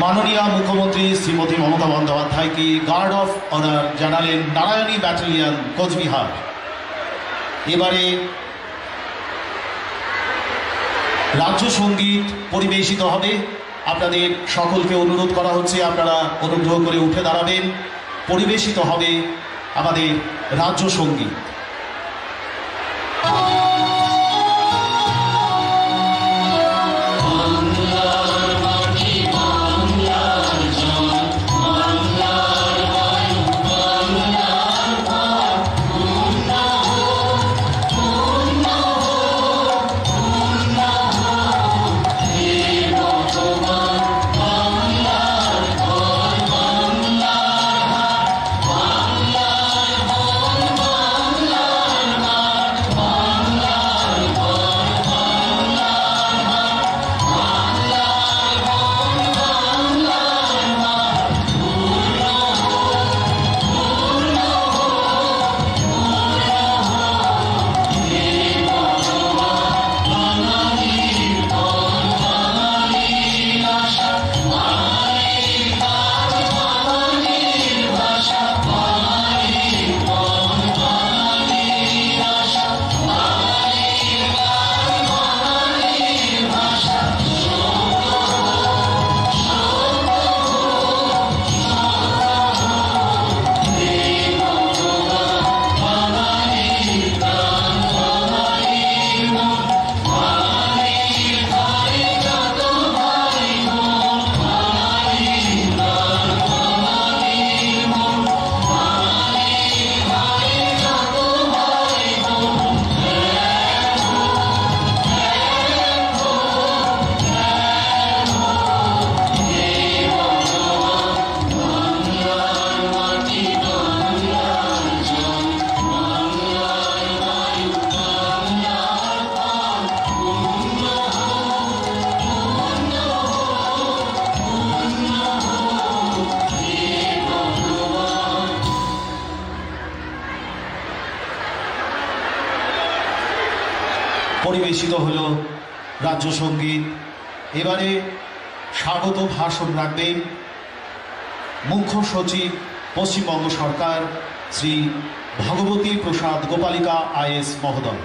মাননীয় মুখ্যমন্ত্রী শ্রীমতী মমতা বন্দ্যোপাধ্যায়কে গার্ড অফ অনার জানালেন নারায়ণী ব্যাটালিয়ন কোচবিহার। এবারে রাজ্য সঙ্গীত পরিবেশিত হবে। আপনাদের সকলকে অনুরোধ করা হচ্ছে আপনারা অনুগ্রহ করে উঠে দাঁড়াবেন। পরিবেশিত হবে আমাদের রাজ্য সঙ্গীত। পরিবেশিত হল রাজ্য সঙ্গীত। এবারে স্বাগত ভাষণ রাখবেন মুখ্য সচিব পশ্চিমবঙ্গ সরকার শ্রী ভগবতী প্রসাদ গোপালিকা আইএস মহোদয়।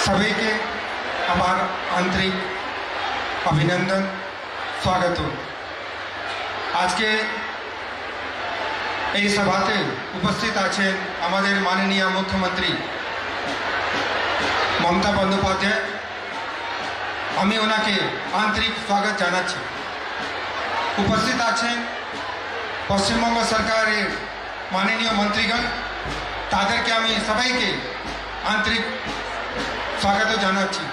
सभी के আমার আন্তরিক অভিনন্দন, স্বাগত। আজকে এই সভাতে উপস্থিত আছেন আমাদের মাননীয় মুখ্যমন্ত্রী মমতা বন্দ্যোপাধ্যায়। আমি ওনাকে আন্তরিক স্বাগত জানাচ্ছি। উপস্থিত আছেন পশ্চিমবঙ্গ সরকারের মাননীয় মন্ত্রীগণ, তাদেরকে আমি সবাইকে আন্তরিক স্বাগত জানাচ্ছি।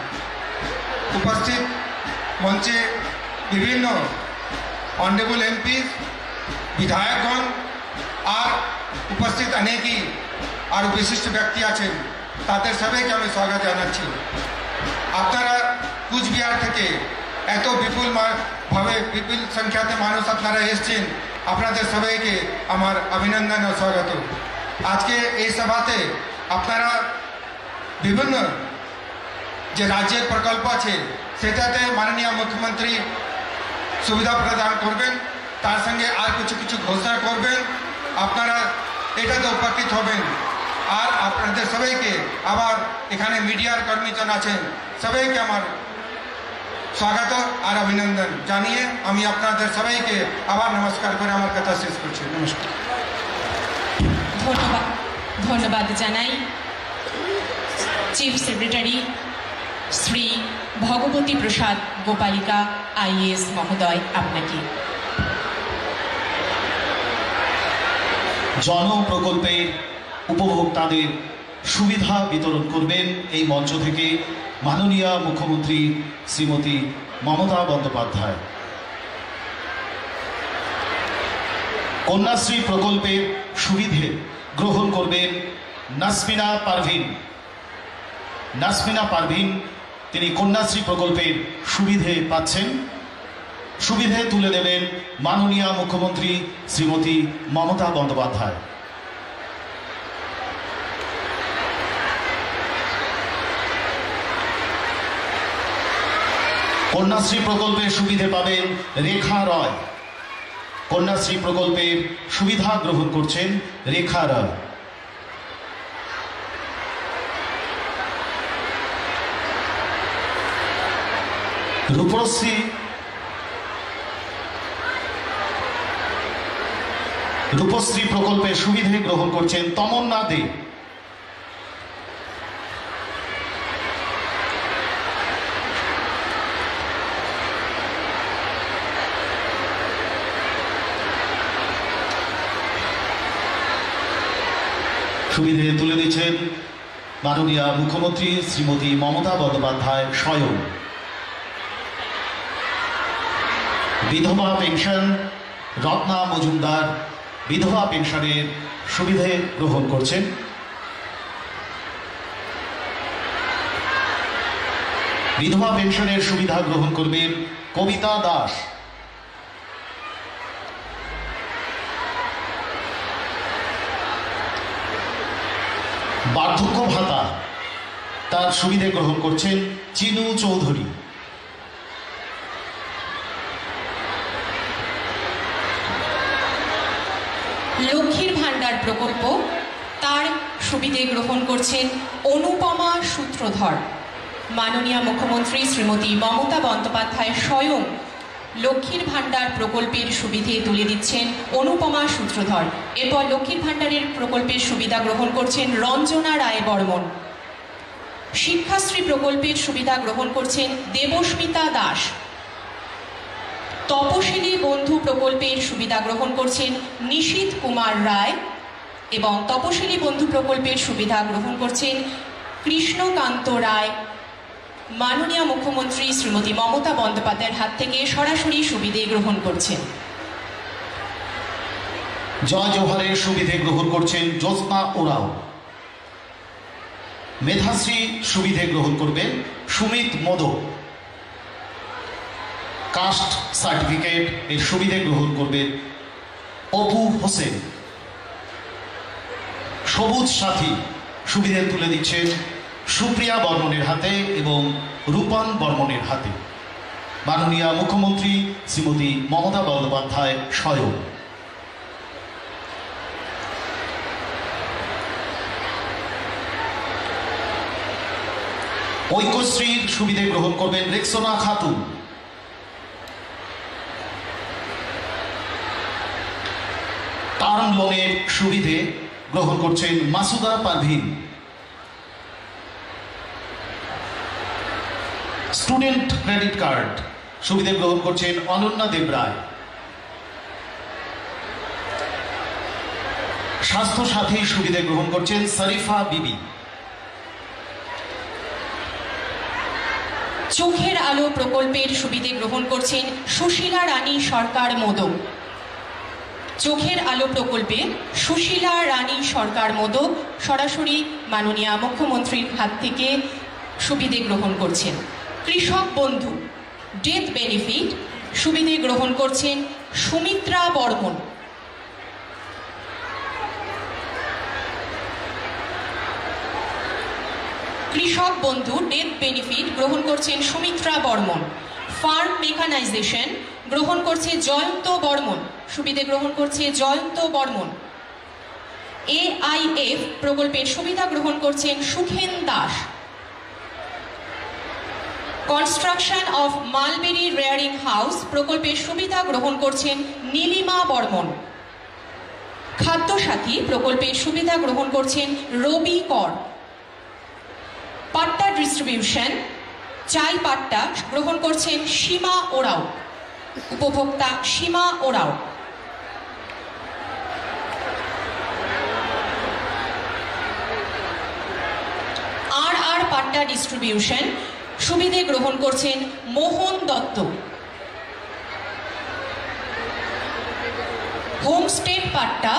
উপস্থিত মঞ্চে বিভিন্ন অনারেবল এমপি, বিধায়কগণ আর উপস্থিত অনেকই আর বিশিষ্ট ব্যক্তি আছেন, তাদের সবাইকে আমি স্বাগত জানাচ্ছি। আপনারা কুচবিহার থেকে এত বিপুল সংখ্যাতে মানুষ আপনারা এসেছেন, আপনাদের সবাইকে আমার অভিনন্দন ও স্বাগত। আজকে এই সভাতে আপনারা বিভিন্ন যে রাজ্যের প্রকল্প আছে সেটাতে মাননীয় মুখ্যমন্ত্রী সুবিধা প্রদান করবেন, তার সঙ্গে আর কিছু কিছু ঘোষণা করবেন। আপনারা এটাতে উপকৃত হবেন। আর আপনাদের সবাইকে আবার এখানে মিডিয়ার কর্মীজন আছেন, সবাইকে আমার স্বাগত আর অভিনন্দন জানিয়ে আমি আপনাদের সবাইকে আবার নমস্কার করে আমার কথা শেষ করছি। নমস্কার। ধন্যবাদ জানাই chief secretary Shri Bhagabati Prasad Gopalika IAS মহোদয় আপনাকে। জনপ্রকল্পের উপভোক্তাদের সুবিধা বিতরণ করবেন এই মঞ্চ থেকে মাননীয় মুখ্যমন্ত্রী শ্রীমতী মমতা বন্দ্যোপাধ্যায়। কন্যাশ্রী প্রকল্পের সুবিধে গ্রহণ করবেন নাসমিনা পারভিন। তিনি কন্যাশ্রী প্রকল্পের সুবিধে পাচ্ছেন। সুবিধে তুলে দেবেন মাননীয় মুখ্যমন্ত্রী শ্রীমতী মমতা বন্দ্যোপাধ্যায়। কন্যাশ্রী প্রকল্পের সুবিধে পাবেন রেখা রয়। কন্যাশ্রী প্রকল্পের সুবিধা গ্রহণ করছেন রেখা রয়। রূপশ্রী প্রকল্পের সুবিধে গ্রহণ করছেন তমন্না দে। সুবিধে তুলে দিচ্ছেন মাননীয় মুখ্যমন্ত্রী শ্রীমতী মমতা বন্দ্যোপাধ্যায় স্বয়ং। বিধবা পেনশন রত্না মজুমদার বিধবা পেনশনের সুবিধে গ্রহণ করছেন। বিধবা পেনশনের সুবিধা গ্রহণ করবেন কবিতা দাস। বার্ধক্য ভাতা তার সুবিধে গ্রহণ করছেন চিনু চৌধুরী। লক্ষ্মীর ভাণ্ডার প্রকল্প তার সুবিধে গ্রহণ করছেন অনুপমা সূত্রধর। মাননীয় মুখ্যমন্ত্রী শ্রীমতী মমতা বন্দ্যোপাধ্যায় স্বয়ং লক্ষ্মীর ভাণ্ডার প্রকল্পের সুবিধে তুলে দিচ্ছেন অনুপমা সূত্রধর। এরপর লক্ষ্মীর ভাণ্ডারের প্রকল্পের সুবিধা গ্রহণ করছেন রঞ্জনা রায় বর্মন। শিক্ষাশ্রী প্রকল্পের সুবিধা গ্রহণ করছেন দেবস্মিতা দাস। তপশিলি বন্ধু প্রকল্পের সুবিধা গ্রহণ করছেন নিশীথ কুমার রায় এবং তপশিলি বন্ধু প্রকল্পের সুবিধা গ্রহণ করছেন কৃষ্ণকান্ত রায়। মাননীয় মুখ্যমন্ত্রী শ্রীমতী মমতা বন্দ্যোপাধ্যায়ের হাত থেকে সরাসরি সুবিধে গ্রহণ করছেন। জয় জওহারের সুবিধে গ্রহণ করছেন জ্যোৎস্না ওরাও। মেধাশ্রী সুবিধে গ্রহণ করবেন সুমিত মোদক। কাস্ট সার্টিফিকেট এর সুবিধে গ্রহণ করবেন অপু হোসেন। সবুজ সাথী সুবিধে তুলে দিচ্ছেন সুপ্রিয়া বর্মনের হাতে এবং রূপান বর্মনের হাতে। মাননীয় মুখ্যমন্ত্রী শ্রীমতী মমতা বন্দ্যোপাধ্যায় স্বয়ং। ঐক্যশ্রীর সুবিধে গ্রহণ করবেন রেক্সোনা খাতুন। টার্ম লোনের সুবিধে গ্রহণ করছেন Masuda Parvin. Student credit card সুবিধে গ্রহণ করছেন অনন্যা দেবরায়। স্বাস্থ্য সাথী সুবিধে গ্রহণ করছেন শরীফা বিবি। চোখের আলো প্রকল্পের সুবিধে গ্রহণ করছেন সুশীলা রানী সরকার মোদক। চোখের আলো প্রকল্পে সুশীলা রানী সরকার মোদক সরাসরি মাননীয় মুখ্যমন্ত্রীর হাত থেকে সুবিধে গ্রহণ করছেন। কৃষক বন্ধু ডেথ বেনিফিট সুবিধে গ্রহণ করছেন সুমিত্রা বর্মন। কৃষক বন্ধু ডেথ বেনিফিট গ্রহণ করছেন সুমিত্রা বর্মন। ফার্ম মেকানাইজেশন গ্রহণ করছে জয়ন্ত বর্মন। সুবিধে গ্রহণ করছে জয়ন্ত বর্মন। AIF প্রকল্পের সুবিধা গ্রহণ করছেন Sukhen Das. Construction of mulberry rearing house প্রকল্পের সুবিধা গ্রহণ করছেন নীলিমা বর্মন। খাদ্যসাথী প্রকল্পের সুবিধা গ্রহণ করছেন রবি কর। পাট্টা ডিস্ট্রিবিউশন চাই পাট্টা গ্রহণ করছেন সীমা ওরাও। উপভোক্তা সীমা ওরাও। আর পাট্টা ডিস্ট্রিবিউশন সুবিধে গ্রহণ করছেন মোহন দত্ত। হোমস্টে পাট্টা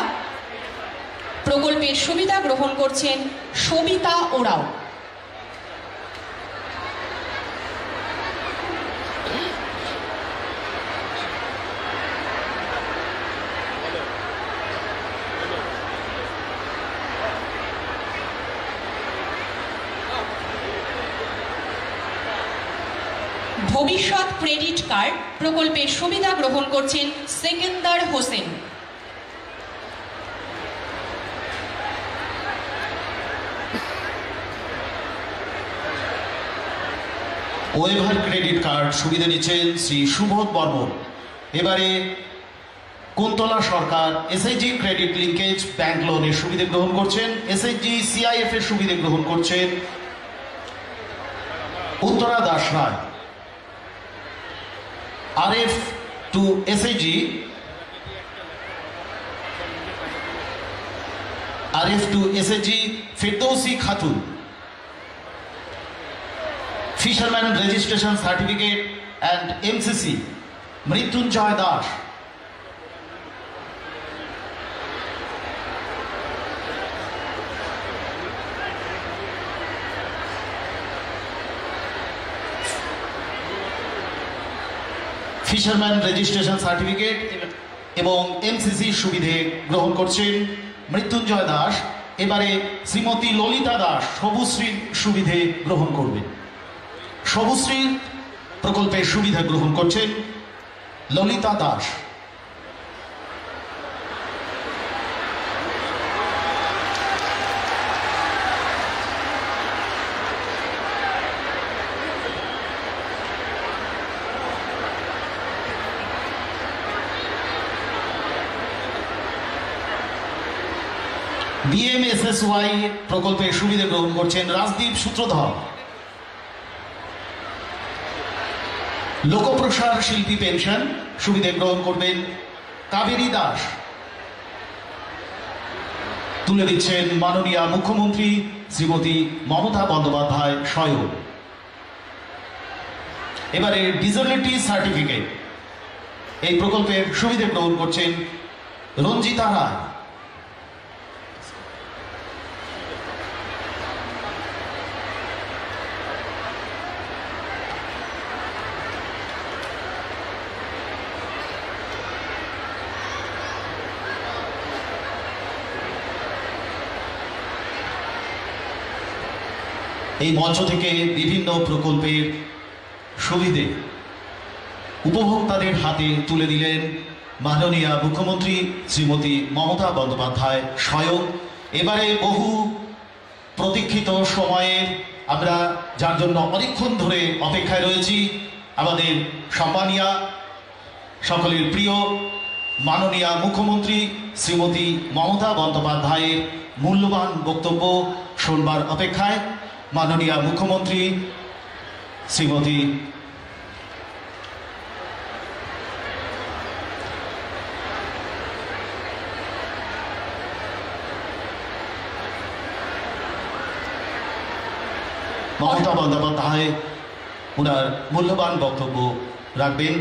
প্রকল্পের সুবিধা গ্রহণ করছেন সবিতা ওরাও। ভবিষ্যৎ ক্রেডিট কার্ড প্রকল্পের সুবিধা গ্রহণ করছেন Sekendar Hossain. Waiver credit card সুবিধা নিচ্ছেন শ্রী সুবোধ বর্মন। এবারে Kuntala Sarkar SHG credit linkage bank লোনের সুবিধা গ্রহণ করছেন। এসএইচজি সিআইএফ এর সুবিধা গ্রহণ করছেন Uttara Das Roy. RF to SHG Ferdousi Khatun. Fisherman registration certificate and MCC Mrityunjay Das. Fisherman registration certificate এবং এমসিসি সুবিধে গ্রহণ করছেন মৃত্যুঞ্জয় দাস। এবারে শ্রীমতী ললিতা দাস সবুজশ্রীর সুবিধে গ্রহণ করবেন। সবুজশ্রী প্রকল্পের সুবিধা গ্রহণ করছেন ললিতা দাস। বিএমএসএসওয়াই প্রকল্পের সুবিধা গ্রহণ করছেন রাজদীপ সূত্রধর। লোকপ্রসার শিল্পী পেনশন সুবিধা গ্রহণ করবেন কাবেরী দাস। তুলে দিচ্ছেন মাননীয় মুখ্যমন্ত্রী শ্রীমতী মমতা বন্দ্যোপাধ্যায় স্বয়ং। এবারে ডিসেবিলিটি সার্টিফিকেট এই প্রকল্পের সুবিধা গ্রহণ করছেন রঞ্জিতা রায়। এই মঞ্চ থেকে বিভিন্ন প্রকল্পের সুবিধে উপভোক্তাদের হাতে তুলে দিলেন মাননীয় মুখ্যমন্ত্রী শ্রীমতী মমতা বন্দ্যোপাধ্যায় স্বয়ং। এবারে বহু প্রতীক্ষিত সময়ের আমরা যার জন্য অনেকক্ষণ ধরে অপেক্ষায় রয়েছি, আমাদের সম্মানীয় সকলের প্রিয় মাননীয় মুখ্যমন্ত্রী শ্রীমতী মমতা বন্দ্যোপাধ্যায়ের মূল্যবান বক্তব্য শুনবার অপেক্ষায়। মাননীয় মুখ্যমন্ত্রী শ্রীমতী মমতা বন্দ্যোপাধ্যায় ওনার মূল্যবান বক্তব্য রাখবেন।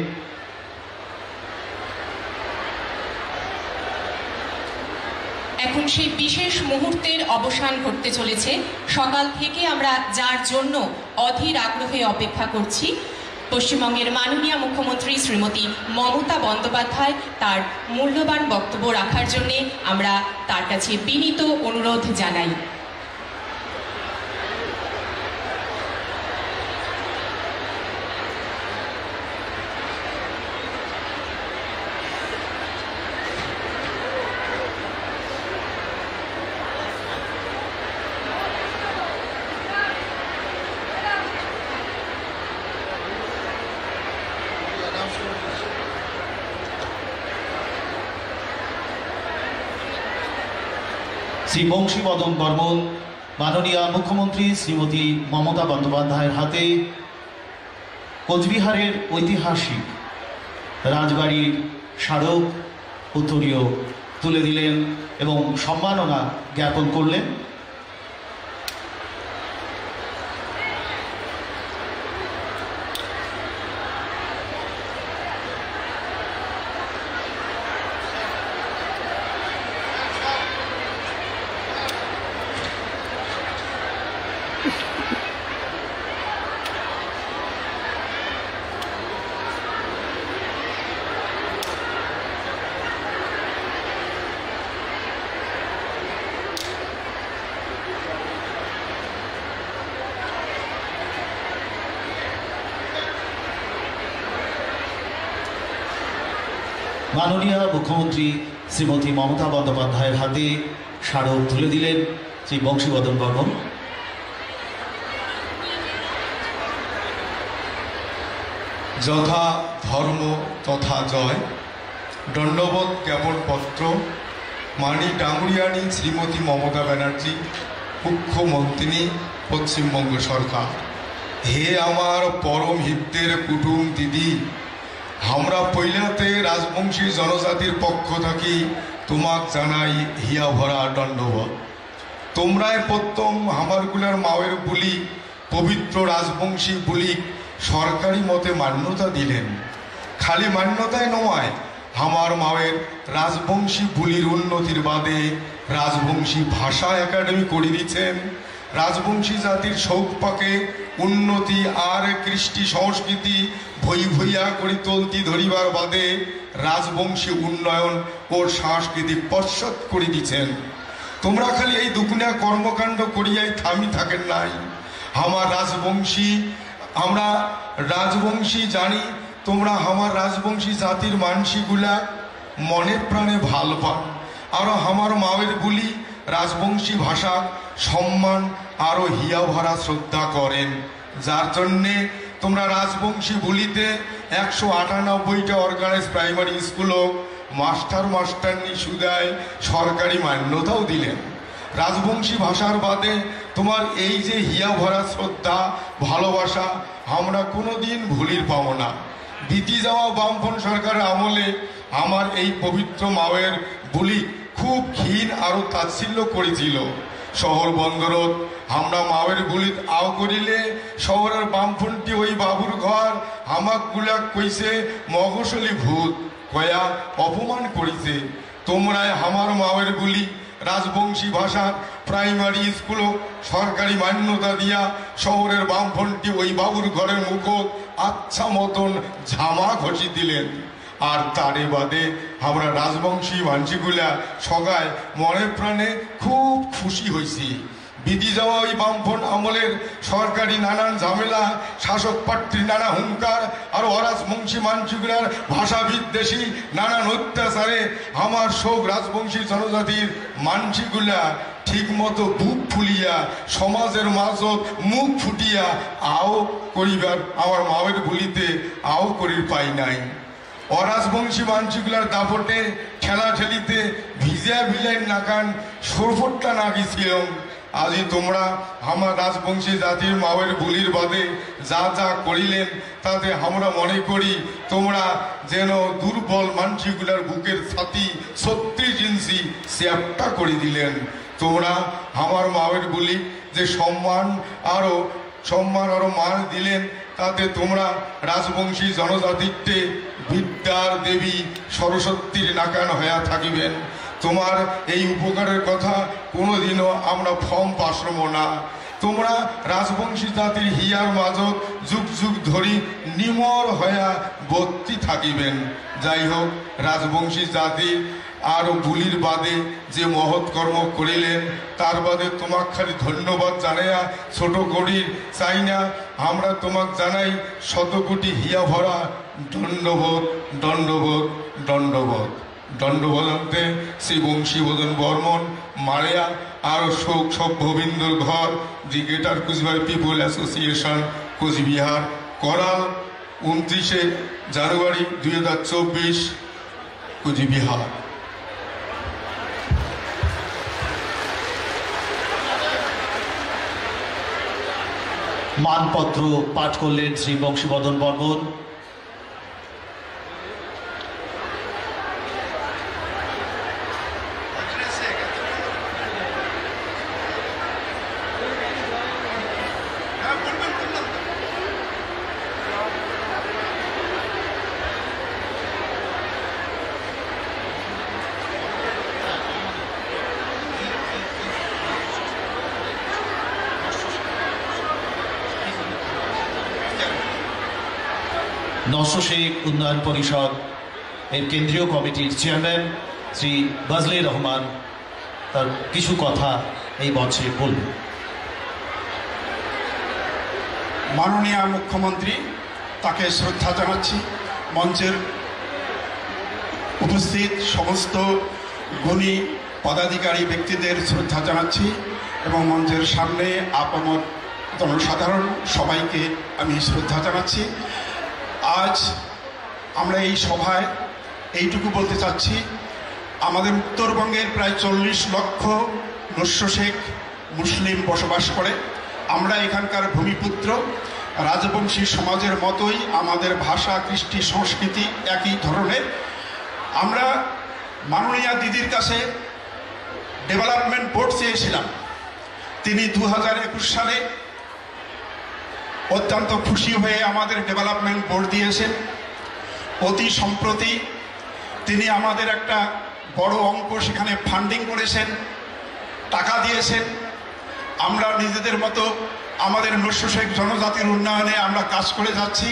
এখন সেই বিশেষ মুহূর্তের অবসান ঘটতে চলেছে। সকাল থেকে আমরা যার জন্য অধীর আগ্রহে অপেক্ষা করছি, পশ্চিমবঙ্গের মাননীয় মুখ্যমন্ত্রী শ্রীমতী মমতা বন্দ্যোপাধ্যায় তার মূল্যবান বক্তব্য রাখার জন্য আমরা তার কাছে বিনীত অনুরোধ জানাই। শ্রী বংশীবদন বর্মন মাননীয় মুখ্যমন্ত্রী শ্রীমতী মমতা বন্দ্যোপাধ্যায়ের হাতে কোচবিহারের ঐতিহাসিক রাজবাড়ির স্মারক উত্তরীয় তুলে দিলেন এবং সম্মাননা জ্ঞাপন করলেন। মাননীয় মুখ্যমন্ত্রী শ্রীমতী মমতা বন্দ্যোপাধ্যায়ের হাতে স্মারক তুলে দিলেন শ্রী বংশীবদন বর্মন। যথা ধর্ম তথা জয় দণ্ডবোধ জ্ঞাপন পত্র মানি ডাঙ্গুরিয়ানি শ্রীমতী মমতা ব্যানার্জি, মুখ্যমন্ত্রী পশ্চিমবঙ্গ সরকার। হে আমার পরম হিতের কুটুম দিদি, আমরা পৈলাতে রাজবংশী জনজাতির পক্ষ থাকি তোমাক জানাই হিয়া ভরা দণ্ডবোধ। তোমরাই প্রথম হামারগুলার মাওয়ের বুলি পবিত্র রাজবংশী বুলি সরকারি মতে মান্যতা দিলেন। খালি মান্যতায় নয়, আমার মাওয়ের রাজবংশী বুলির উন্নতির বাদে রাজবংশী ভাষা একাডেমি করে দিচ্ছেন। রাজবংশী জাতির সৌপাকে উন্নতি আর কৃষ্টি সংস্কৃতি ভই ভইয়া করি তলতি ধরিবার বাদে রাজবংশী উন্নয়ন ও সাংস্কৃতিক পশ্চাৎ করে দিচ্ছেন। তোমরা খালি এই দুগুণা কর্মকাণ্ড করিয়াই থামি থাকেন নাই। আমার রাজবংশী, আমরা রাজবংশী জানি তোমরা আমার রাজবংশী জাতির মানসিগুলা মনে প্রাণে ভাল পান, আরও আমার মায়ের বুলি রাজবংশী ভাষা সম্মান আরও হিয়া ভরা শ্রদ্ধা করেন। যার জন্যে তোমরা রাজবংশী বুলিতে 198টা অর্গানাইজ প্রাইমারি স্কুলও মাস্টারনি সুদায় সরকারি মান্যতাও দিলেন। রাজবংশী ভাষার বাদে তোমার এই যে হিয়া ভরা শ্রদ্ধা ভালোবাসা আমরা কোনোদিন ভুলির পাবো না। বিতি যাওয়া বামপন্থী সরকারের আমলে আমার এই পবিত্র মাওয়ের বুলি খুব ঘিন আরও তাচ্ছিল্য করেছিল। শহর বন্দরত আমরা মাওয়ের বুলিত আও করিলে শহরের বামপন্থী ওই বাবুর ঘর আমাক গুলাক কইছে মগসলি ভূত কয়া অপমান করিছে। তোমরাই আমার মাওয়ের বুলি রাজবংশী ভাষার প্রাইমারি স্কুলও সরকারি মান্যতা দিয়া শহরের বামপন্থী ওই বাবুর ঘরের মুখত আচ্ছা মতন ঝামা ঘষি দিলেন। আর তারে বাদে আমরা রাজবংশী মানসিগুলা সগায় মনে প্রাণে খুব খুশি হয়েছি। বিধি যাওয়া ওই বামফ্রন্ট আমলের সরকারি নানান ঝামেলা, শাসক প্রার্থীর নানা হুঙ্কার আর অরাজবংশী মানসিগুলার ভাষা বিদ্বেষী নানান অত্যাচারে আমার শোক রাজবংশী জনজাতির মানসিগুলা ঠিক মতো বুক ফুলিয়া সমাজের মাঝত মুখ ফুটিয়া আও করিবার আমার মায়ের বলিতে আও করির পাই নাই। অরাজবংশী মানসিগুলার দাপটে ঠেলা ঠেলিতে ভিজিয়া ভিলেন নাকান সরফটটা না গেছিল। আজি তোমরা আমার রাজবংশী জাতির মাওয়ের বুলির বাদে যা যা করিলেন তাতে আমরা মনে করি তোমরা যেন দুর্বল মানসিগুলার বুকের ছাতি 36 ইঞ্চি চ্যাপ্টা করে দিলেন। তোমরা আমার মাওয়ের বুলি যে সম্মান আরো মান দিলেন তাতে তোমরা রাজবংশী জনজাতিতে বিদ্যার দেবী সরস্বতীর নাকান হইয়া থাকিবেন। তোমার এই উপকারের কথা কোনোদিনও আমরা ফর্ম পাশরব না। তোমরা রাজবংশী জাতির হিয়ার মাঝত যুগ যুগ ধরি নিমর হইয়া বর্তি থাকিবেন। যাই হোক, রাজবংশী জাতি আর বুলির বাদে যে মহৎ কর্ম করিলেন তার বাদে তোমাক খালি ধন্যবাদ জানাইয়া ছোট করি চাই না। আমরা তোমাক জানাই শতকোটি হিয়া ভরা দণ্ডবোধ দণ্ডবোধ দণ্ডবোধ। দণ্ডবোধে শ্রী বংশীবদন বর্মন মারিয়া আর শোক সভ্যবিন্দুর ঘর the greater Cooch Behar people association Cooch Behar করাল 29শে জানুয়ারি 2024 কুচবিহার। মানপত্র পাঠ করলেন শ্রী বংশীবদন বর্মন। নশো শেখ উন্নয়ন পরিষদ এর কেন্দ্রীয় কমিটির চেয়ারম্যান শ্রী বজলে রহমান তার কিছু কথা এই মঞ্চে বলবেন। মাননীয় মুখ্যমন্ত্রী তাকে শ্রদ্ধা জানাচ্ছি। মঞ্চের উপস্থিত সমস্ত গুণী পদাধিকারী ব্যক্তিদের শ্রদ্ধা জানাচ্ছি এবং মঞ্চের সামনে আপামর জনসাধারণ সবাইকে আমি শ্রদ্ধা জানাচ্ছি। আজ আমরা এই সভায় এইটুকু বলতে চাচ্ছি, আমাদের উত্তরবঙ্গের প্রায় 40 লক্ষ নস্য শেখ মুসলিম বসবাস করে। আমরা এখানকার ভূমিপুত্র। রাজবংশী সমাজের মতোই আমাদের ভাষা, কৃষ্টি, সংস্কৃতি একই ধরনের। আমরা মাননীয়া দিদির কাছে ডেভেলপমেন্ট বোর্ড চেয়েছিলাম। তিনি 2021 সালে অত্যন্ত খুশি হয়ে আমাদের ডেভেলপমেন্ট বোর্ড দিয়েছেন। অতি সম্প্রতি তিনি আমাদের একটা বড় অঙ্ক সেখানে ফান্ডিং করেছেন, টাকা দিয়েছেন। আমরা নিজেদের মতো আমাদের নস্য শেখ জনজাতির উন্নয়নে আমরা কাজ করে যাচ্ছি।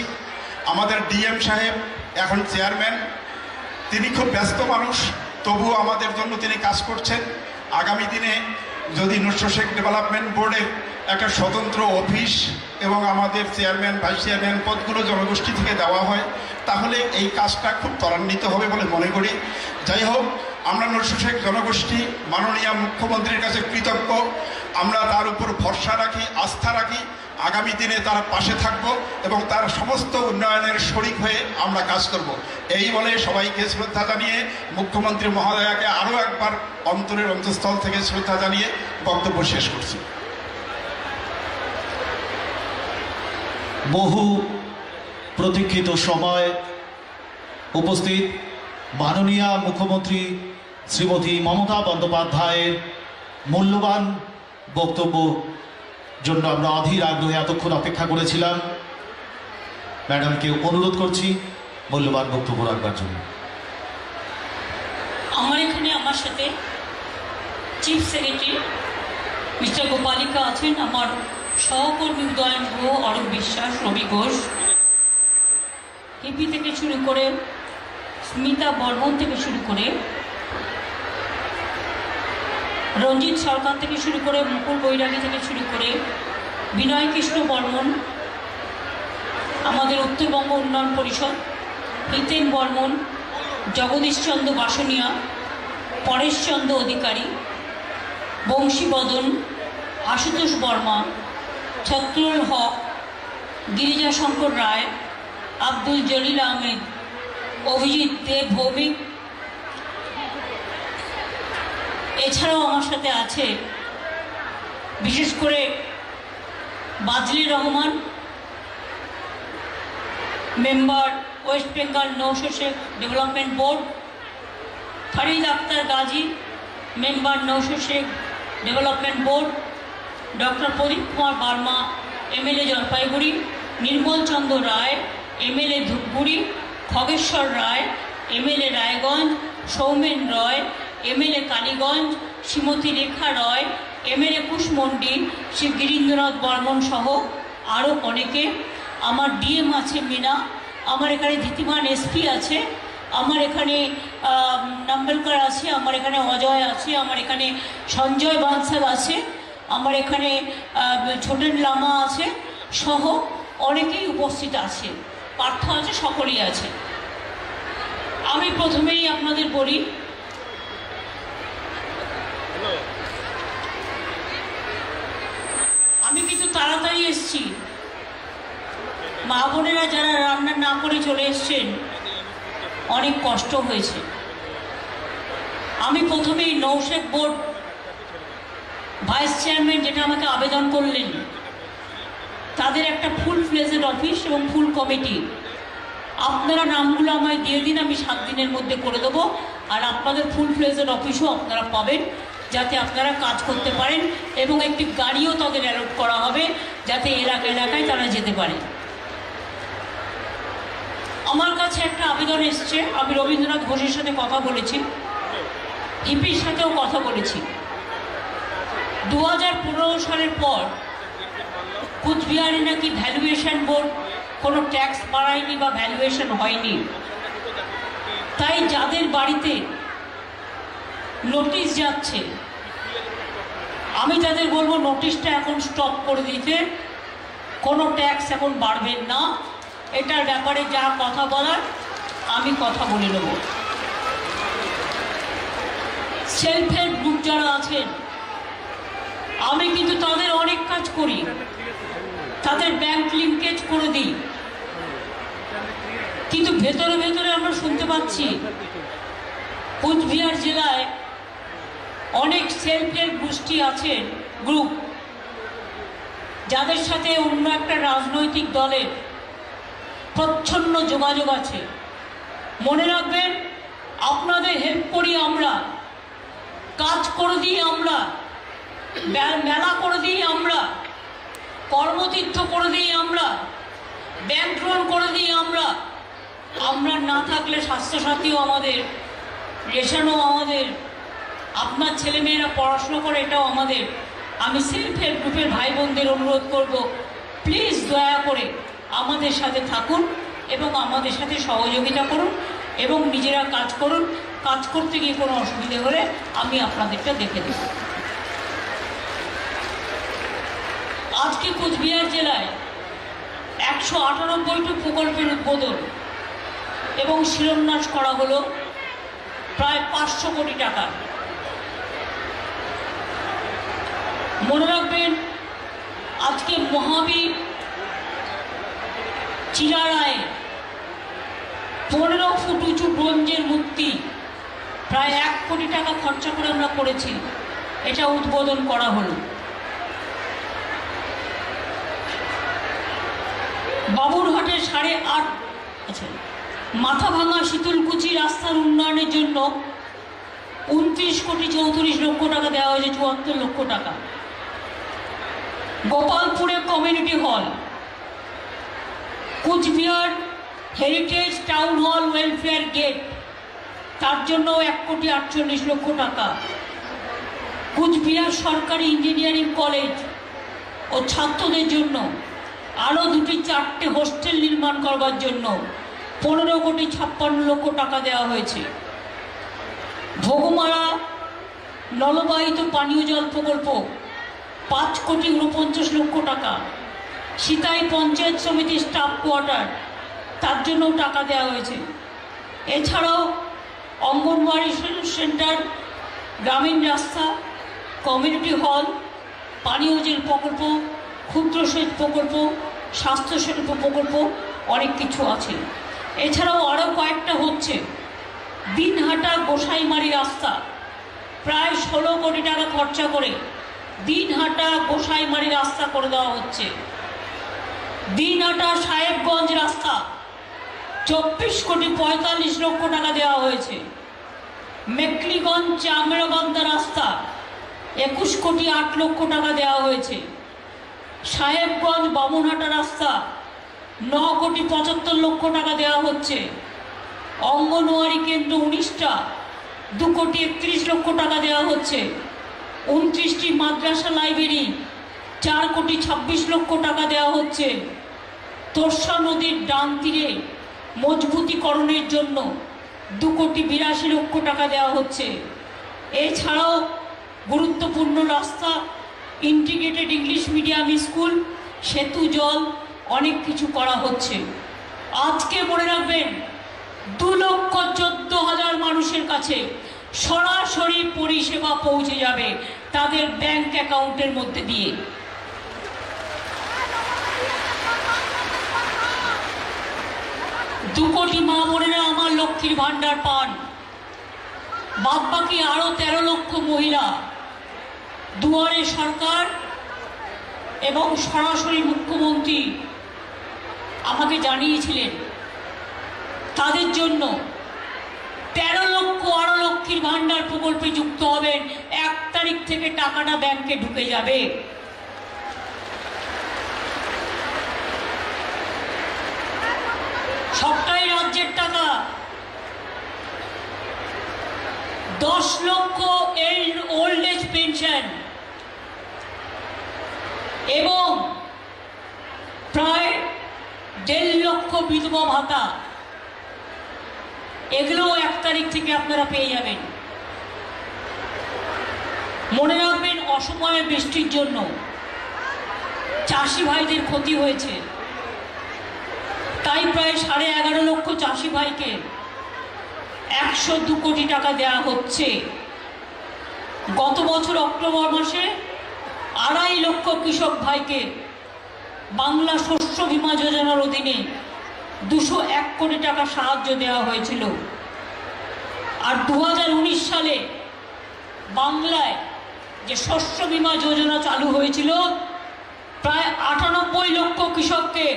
আমাদের ডিএম সাহেব এখন চেয়ারম্যান, তিনি খুব ব্যস্ত মানুষ, তবুও আমাদের জন্য তিনি কাজ করছেন। আগামী দিনে যদি নস্য শেখ ডেভেলপমেন্ট বোর্ডের একটা স্বতন্ত্র অফিস এবং আমাদের চেয়ারম্যান, ভাইস চেয়ারম্যান পদগুলো জনগোষ্ঠী থেকে দেওয়া হয়, তাহলে এই কাজটা খুব ত্বরান্বিত হবে বলে মনে করি। যাই হোক, আমরা নস্য শেখ জনগোষ্ঠী মাননীয় মুখ্যমন্ত্রীর কাছে কৃতজ্ঞ। আমরা তার উপর ভরসা রাখি, আস্থা রাখি। আগামী দিনে তার পাশে থাকব এবং তার সমস্ত উন্নয়নের শরিক হয়ে আমরা কাজ করব। এই বলে সবাইকে শ্রদ্ধা জানিয়ে, মুখ্যমন্ত্রী মহোদয়াকে আরও একবার অন্তরের অন্তঃস্থল থেকে শ্রদ্ধা জানিয়ে বক্তব্য শেষ করছি। বহু প্রতীক্ষিত সময় উপস্থিত মাননীয় মুখ্যমন্ত্রী শ্রীমতী মমতা বন্দ্যোপাধ্যায়ের মূল্যবান বক্তব্য জন্য আমরা অধীর আগ্রহে এতক্ষণ অপেক্ষা করেছিলাম। ম্যাডামকে অনুরোধ করছি মূল্যবান বক্তব্য রাখবার জন্য। আমার এখানে আমার সাথে চিফ সেক্রেটারি মিস্টার গোপালিকা আছেন, আমার সহকর্মী উদয়ন গুহ, অরূপ বিশ্বাস, রবি ঘোষ, হিপি থেকে শুরু করে স্মিতা বর্মন থেকে শুরু করে রঞ্জিত সরকার থেকে শুরু করে মুকুল বৈরাগী থেকে শুরু করে বিনয় কৃষ্ণ বর্মন, আমাদের উত্তরবঙ্গ উন্নয়ন পরিষদ, হিতেন বর্মন, জগদীশচন্দ্র বাসনিয়া, পরেশচন্দ্র অধিকারী, বংশীবদন, আশুতোষ বর্মা, ছত্রুল হক, গিরিজাশঙ্কর রায়, আব্দুল জলিল আহমেদ, অভিজিৎ দেব ভৌমিক। এছাড়াও আমার সাথে আছে বিশেষ করে Bazlur Rahman, member West Bengal Nashya Sheikh Development Board, Farid Akhtar Gazi, member Nashya Sheikh Development Board, doctor Pradip Kumar Barma, MLA Jalpaiguri, Nirmal Chandra Roy, MLA Dhupguri, Khageswar Roy, MLA Raiganj, Soumen Roy, MLA Kaliganj, Shrimati Rekha Roy, MLA Kushmandi, Shri Girindranath Barman সহ আরও অনেকে। আমার ডিএম আছে মীনা, আমার এখানে ধীতিমান এসপি আছে, আমার এখানে নাম্বেলকার আছে, আমার এখানে অজয় আছে, আমার এখানে সঞ্জয় বানসাল আছে, আমার এখানে ছোটেন লামা আছে সহ অনেকেই উপস্থিত আছে, পার্থ আছে, সকলেই আছে। আমি প্রথমেই আপনাদের বলি, আমি কিন্তু তাড়াতাড়ি এসেছি। মা বোনেরা যারা রান্না না করে চলে এসছেন, অনেক কষ্ট হয়েছে। আমি প্রথমেই নৌশেখ বোর্ড ভাইস চেয়ারম্যান যেটা আমাকে আবেদন করলেন, তাদের একটা ফুল ফ্লেজেড অফিস এবং ফুল কমিটি, আপনারা নামগুলো আমায় দিয়ে দিন, আমি 7 দিনের মধ্যে করে দেবো। আর আপনাদের ফুল ফ্লেজেড অফিসও আপনারা পাবেন, যাতে আপনারা কাজ করতে পারেন, এবং একটি গাড়িও তাদের অ্যালট করা হবে যাতে এলাকায় তারা যেতে পারে। আমার কাছে একটা আবেদন এসছে, আমি রবীন্দ্রনাথ ঘোষের সাথে কথা বলেছি, ইপির সাথেও কথা বলেছি। 2015 সালের পর কুচবিহারে নাকি ভ্যালুয়েশন বোর্ড কোনো ট্যাক্স বাড়ায়নি বা ভ্যালুয়েশন হয়নি। তাই যাদের বাড়িতে নোটিশ যাচ্ছে, আমি তাদের বলবো নোটিশটা এখন স্টপ করে দিতে, কোনো ট্যাক্স এখন বাড়বেন না। এটার ব্যাপারে যা কথা বলার আমি কথা বলে নেব। সেলফ হেল্প গ্রুপ যারা আছেন, আমি কিন্তু তাদের অনেক কাজ করি, তাদের ব্যাংক লিঙ্কেজ করে দিই, কিন্তু ভেতরে ভেতরে আমরা শুনতে পাচ্ছি কোচবিহার জেলায় অনেক সেলফ হেল্প গোষ্ঠী আছেন, গ্রুপ, যাদের সাথে অন্য একটা রাজনৈতিক দলের প্রচ্ছন্ন যোগাযোগ আছে। মনে রাখবেন, আপনাদের হেল্প করি আমরা, কাজ করে দিই আমরা, মেলা করে দিই আমরা, কর্মতীর্থ করে দিই আমরা, ব্যাংক লোন করে দিই আমরা। আমরা না থাকলে স্বাস্থ্যসাথীও আমাদের, রেশনও আমাদের, আপনার ছেলেমেয়েরা পড়াশুনো করে এটাও আমাদের। আমি সেলফ হেল্প গ্রুপের ভাই বোনদের অনুরোধ করব, প্লিজ দয়া করে আমাদের সাথে থাকুন এবং আমাদের সাথে সহযোগিতা করুন এবং নিজেরা কাজ করুন। কাজ করতে গিয়ে কোনো অসুবিধে হলে আমি আপনাদেরটা দেখে দেব। আজকে কোচবিহার জেলায় 198টি প্রকল্পের উদ্বোধন এবং শিলান্যাস করা হলো প্রায় 500 কোটি টাকা। মনে রাখবেন, আজকে মহাবীর চিরারায় 15 ফুট উঁচু ব্রোঞ্জের মূর্তি প্রায় 1 কোটি টাকা খরচা করে আমরা করেছি, এটা উদ্বোধন করা হলো। বাবুরহাটের 8.5 মাথা ভাঙা শীতলকুচি রাস্তার উন্নয়নের জন্য 29 কোটি 34 লক্ষ টাকা দেওয়া হয়েছে, 74 লক্ষ টাকা। গোপালপুরে community hall, Coochbehar heritage town hall welfare gate, তার জন্য 1 কোটি 48 লক্ষ টাকা। কুচবিহার সরকারি ইঞ্জিনিয়ারিং কলেজ ও ছাত্রদের জন্য আরও 2-4টে হোস্টেল নির্মাণ করবার জন্য 15 কোটি 56 লক্ষ টাকা দেওয়া হয়েছে। ভোগমারা নলবাহিত পানীয় জল প্রকল্প 5 কোটি 49 লক্ষ টাকা। সিতাই পঞ্চায়েত সমিতির স্টাফ কোয়ার্টার, তার জন্য টাকা দেওয়া হয়েছে। এছাড়াও অঙ্গনওয়াড়ি সেন্টার, গ্রামীণ রাস্তা, কমিউনিটি হল, পানীয় জল প্রকল্প, ক্ষুদ্র সেচ প্রকল্প, স্বাস্থ্য শিল্প প্রকল্প, অনেক কিছু আছে। এছাড়াও আরও কয়েকটা হচ্ছে। দিনহাটা গোসাইমারি রাস্তা প্রায় 16 কোটি টাকা খরচা করে দিনহাটা গোসাইমারি রাস্তা করে দেওয়া হচ্ছে। দিনহাটা সাহেবগঞ্জ রাস্তা 24 কোটি 45 লক্ষ টাকা দেওয়া হয়েছে। মেকলিগঞ্জ চামড়াবান্ধা রাস্তা 21 কোটি 8 লক্ষ টাকা দেওয়া হয়েছে। সাহেবগঞ্জ বামুনহাটা রাস্তা 9 কোটি 75 লক্ষ টাকা দেওয়া হচ্ছে। অঙ্গনওয়াড়ি কেন্দ্র 19টা 2 কোটি 31 লক্ষ টাকা দেওয়া হচ্ছে। 29টি মাদ্রাসা লাইব্রেরি 4 কোটি 26 লক্ষ টাকা দেওয়া হচ্ছে। তোরসা নদীর ডান তীরে মজবুতিকরণের জন্য 2 কোটি 82 লক্ষ টাকা দেওয়া হচ্ছে। এছাড়াও গুরুত্বপূর্ণ রাস্তা, ইন্টিগ্রেটেড ইংলিশ মিডিয়াম স্কুল, সেতু, জল, অনেক কিছু করা হচ্ছে। আজকে মনে রাখবেন, 2,14,000 মানুষের কাছে সরাসরি পরিষেবা পৌঁছে যাবে তাদের ব্যাংক অ্যাকাউন্টের মধ্যে দিয়ে। দু কোটি মা বোনেরা আমার লক্ষ্মীর ভান্ডার পান। বাদবাকি আরো 13 লক্ষ মহিলা দুয়ারে সরকার এবং সরাসরি মুখ্যমন্ত্রী আমাকে জানিয়েছিলেন তাদের জন্য 13 লক্ষ আরো লক্ষ্মীর ভান্ডার প্রকল্পে যুক্ত হবেন। 1 তারিখ থেকে টাকাটা ব্যাংকে ঢুকে যাবে। সবটাই রাজ্যের টাকা। 10 লক্ষ ওল্ড এজ পেনশন এবং প্রায় 1.5 লক্ষ বিধবা ভাতা, এগুলো 1 তারিখ থেকে আপনারা পেয়ে যাবেন। মনে রাখবেন, অসময়ে বৃষ্টির জন্য চাষি ভাইদের ক্ষতি হয়েছে, তাই প্রায় 11.5 লক্ষ চাষি ভাইকে 102 কোটি টাকা দেওয়া হচ্ছে। গত বছর অক্টোবর মাসে 2.5 লক্ষ কৃষক ভাইকে বাংলা শস্য বীমা যোজনার অধীনে 201 কোটি টাকা সাহায্য দেওয়া হয়েছিল। আর 2019 সালে বাংলায় যে শস্য বীমা যোজনা চালু হয়েছিল, প্রায় 98 লক্ষ কৃষককে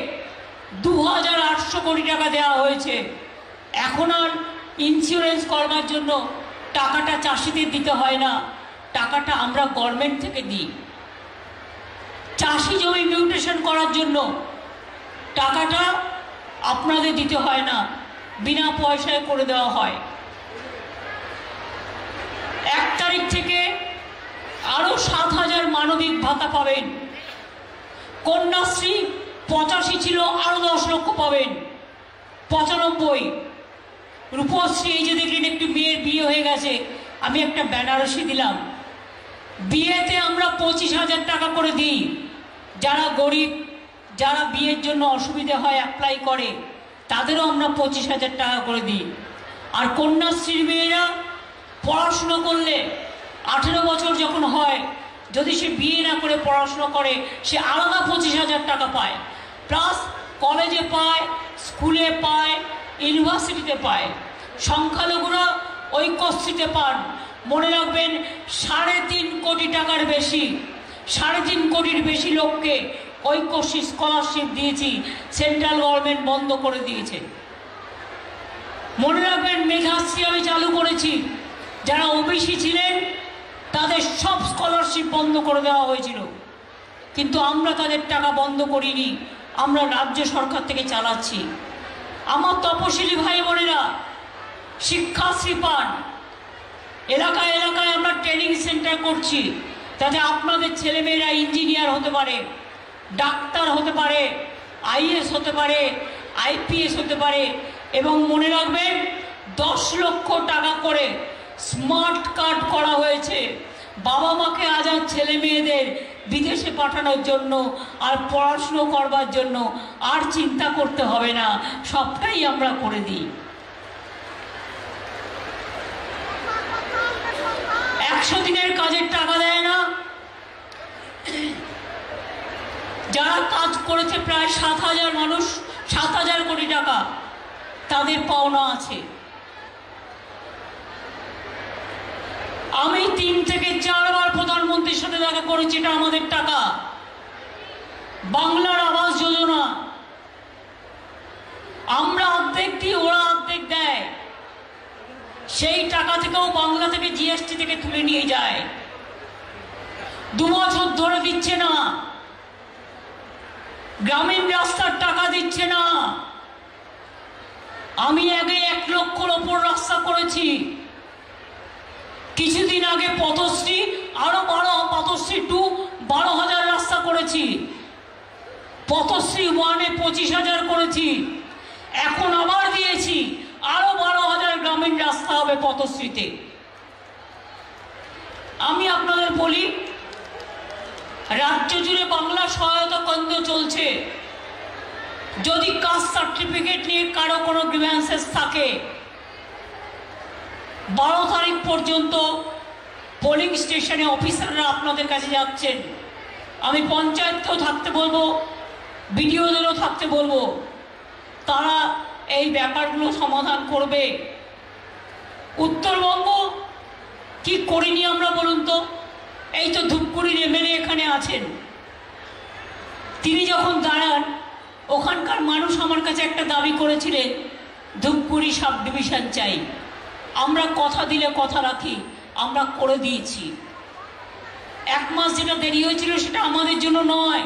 2800 কোটি টাকা দেওয়া হয়েছে। এখন আর ইন্স্যুরেন্স করবার জন্য টাকাটা চাষিদের দিতে হয় না, টাকাটা আমরা গভর্নমেন্ট থেকে দিই। চাষি জমি মিউটেশন করার জন্য টাকাটা আপনাদের দিতে হয় না, বিনা পয়সায় করে দেওয়া হয়। 1 তারিখ থেকে আরও 7,000 মানবিক ভাতা পাবেন। কন্যাশ্রী 85 ছিল, আরও 10 লক্ষ পাবেন, 95। রূপশ্রী, এই যে দেখলেন একটু মেয়ের বিয়ে হয়ে গেছে, আমি একটা বেনারসি দিলাম। বিয়েতে আমরা 25,000 টাকা করে দিই। যারা গরিব, যারা বিয়ের জন্য অসুবিধা হয় অ্যাপ্লাই করে, তাদেরও আমরা 25,000 টাকা করে দিই। আর কন্যাশ্রীর মেয়েরা পড়াশুনো করলে 18 বছর যখন হয়, যদি সে বিয়ে না করে পড়াশুনো করে, সে আলাদা 25,000 টাকা পায়, প্লাস কলেজে পায়, স্কুলে পায়, ইউনিভার্সিটিতে পায়। সংখ্যালঘুরা ঐক্যশ্রীতে পান। মনে রাখবেন, 3.5 কোটি টাকার বেশি, 3.5 কোটির বেশি লোককে ঐক্যশ্রী স্কলারশিপ দিয়েছি, সেন্ট্রাল গভর্নমেন্ট বন্ধ করে দিয়েছে। মনে রাখবেন, মেধাশ্রী আমি চালু করেছি। যারা ওবিসি ছিলেন তাদের সব স্কলারশিপ বন্ধ করে দেওয়া হয়েছিল, কিন্তু আমরা তাদের টাকা বন্ধ করিনি, আমরা রাজ্য সরকার থেকে চালাচ্ছি। আমার তপশিলি ভাই বোনেরা শিক্ষাশ্রী পান। এলাকায় এলাকায় আমরা ট্রেনিং সেন্টার করছি, যাতে আপনাদের ছেলেমেয়েরা ইঞ্জিনিয়ার হতে পারে, ডাক্তার হতে পারে, আইএস হতে পারে, আইপিএস হতে পারে। এবং মনে রাখবেন, 10 লক্ষ টাকা করে স্মার্ট কার্ড করা হয়েছে। বাবা মাকে আজ আর ছেলে মেয়েদের বিদেশে পাঠানোর জন্য আর পড়াশুনো করবার জন্য আর চিন্তা করতে হবে না, সবটাই আমরা করে দিই। 100 দিনের কাজের টাকা দেয় না। যারা কাজ করেছে প্রায় 7,000 মানুষ, 7,000 কোটি টাকা তাদের পাওনা আছে। আমি 3 থেকে 4 বার প্রধানমন্ত্রীর সাথে দেখা করেছি, এটা আমাদের টাকা। বাংলার আবাস যোজনা আমরা অর্ধেক দিই, ওরা অর্ধেক দেয়। সেই টাকা থেকেও বাংলা থেকে জিএসটি থেকে তুলে নিয়ে যায়। 2 বছর ধরে দিচ্ছে না। গ্রামীণ রাস্তার টাকা দিচ্ছে না। আমি আগে 1 লক্ষর ওপর রাস্তা করেছি। কিছুদিন আগে পথশ্রী আরো 12, পথশ্রী 2 12,000 রাস্তা করেছি। পথশ্রী 1-এ 25,000 করেছি। এখন আবার দিয়েছি, আরো 12,000 গ্রামীণ রাস্তা হবে পথশ্রীতে। আমি আপনাদের বলি, রাজ্য জুড়ে বাংলা সহায়তা কেন্দ্র চলছে। যদি কাস্ট সার্টিফিকেট নিয়ে কারো কোনো গ্রিভ্যান্সেস থাকে, 12 তারিখ পর্যন্ত পোলিং স্টেশনে অফিসাররা আপনাদের কাছে যাচ্ছেন। আমি পঞ্চায়েতকেও থাকতে বলবো, বিডিওদেরও থাকতে বলবো, তারা এই ব্যাপারগুলো সমাধান করবে। উত্তরবঙ্গ কি করিনি আমরা বলুন তো? এই তো ধূপগুড়ির এমএলএ এখানে আছেন, তিনি যখন দাঁড়ান, ওখানকার মানুষ আমার কাছে একটা দাবি করেছিলেন, ধূপগুড়ি সাব ডিভিশন চাই। আমরা কথা দিলে কথা রাখি, আমরা করে দিয়েছি। 1 মাস যেটা দেরি হয়েছিল সেটা আমাদের জন্য নয়,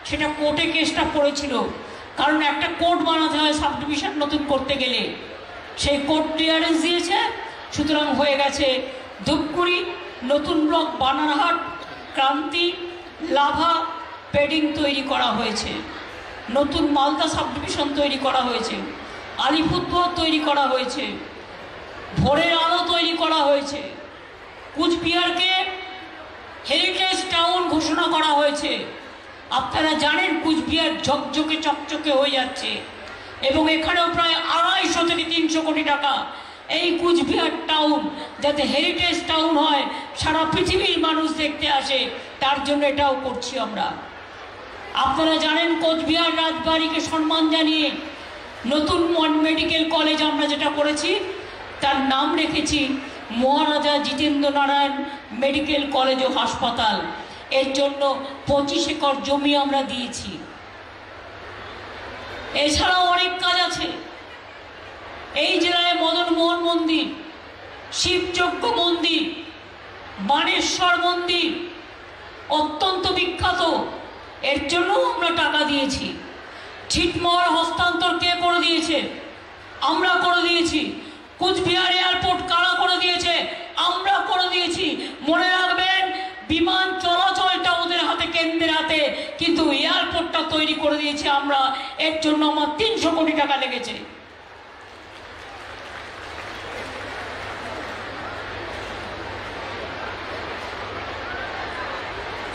সেটা কোর্টে কেসটা পড়েছিল। কারণ একটা কোর্ট বানাতে হয় সাব ডিভিশন নতুন করতে গেলে, সেই কোর্ট ক্লিয়ারেন্স দিয়েছে, সুতরাং হয়ে গেছে। ধূপগুড়ি নতুন ব্লক বানারহাট, ক্রান্তি, লাভা, পেডিং তৈরি করা হয়েছে। নতুন মালদা সাব ডিভিশন তৈরি করা হয়েছে। আলিপুরদুয়ার তৈরি করা হয়েছে। ভোরের আলো তৈরি করা হয়েছে। কুচবিহারকে হেরিটেজ টাউন ঘোষণা করা হয়েছে। আপনারা জানেন কুচবিহার ঝকঝকে চকচকে হয়ে যাচ্ছে, এবং এখানেও প্রায় 250 থেকে 300 কোটি টাকা এই কুচবিহার টাউন যাতে হেরিটেজ টাউন হয়, সারা পৃথিবীর মানুষ দেখতে আসে, তার জন্য এটাও করছি আমরা। আপনারা জানেন কোচবিহার রাজবাড়িকে সম্মান জানিয়ে নতুন মেডিকেল কলেজ আমরা যেটা করেছি তার নাম রেখেছি মহারাজা জিতেন্দ্র নারায়ণ মেডিকেল কলেজ ও হাসপাতাল। এর জন্য 25 একর জমি আমরা দিয়েছি। এছাড়াও অনেক কাজ আছে। এই জেলায় মদনমোহন মন্দির, শিবযজ্ঞ মন্দির, বাণেশ্বর মন্দির অত্যন্ত বিখ্যাত, এর জন্য আমরা টাকা দিয়েছি। ছিটমহল হস্তান্তর কে করে দিয়েছে? আমরা করে দিয়েছি। কুচবিহার এয়ারপোর্ট কারা করে দিয়েছে? আমরা করে দিয়েছি। মনে রাখবেন, বিমান চলাচলটা ওদের হাতে, কেন্দ্রের হাতে, কিন্তু এয়ারপোর্টটা তৈরি করে দিয়েছি আমরা। এর জন্য আমার 300 কোটি টাকা লেগেছে।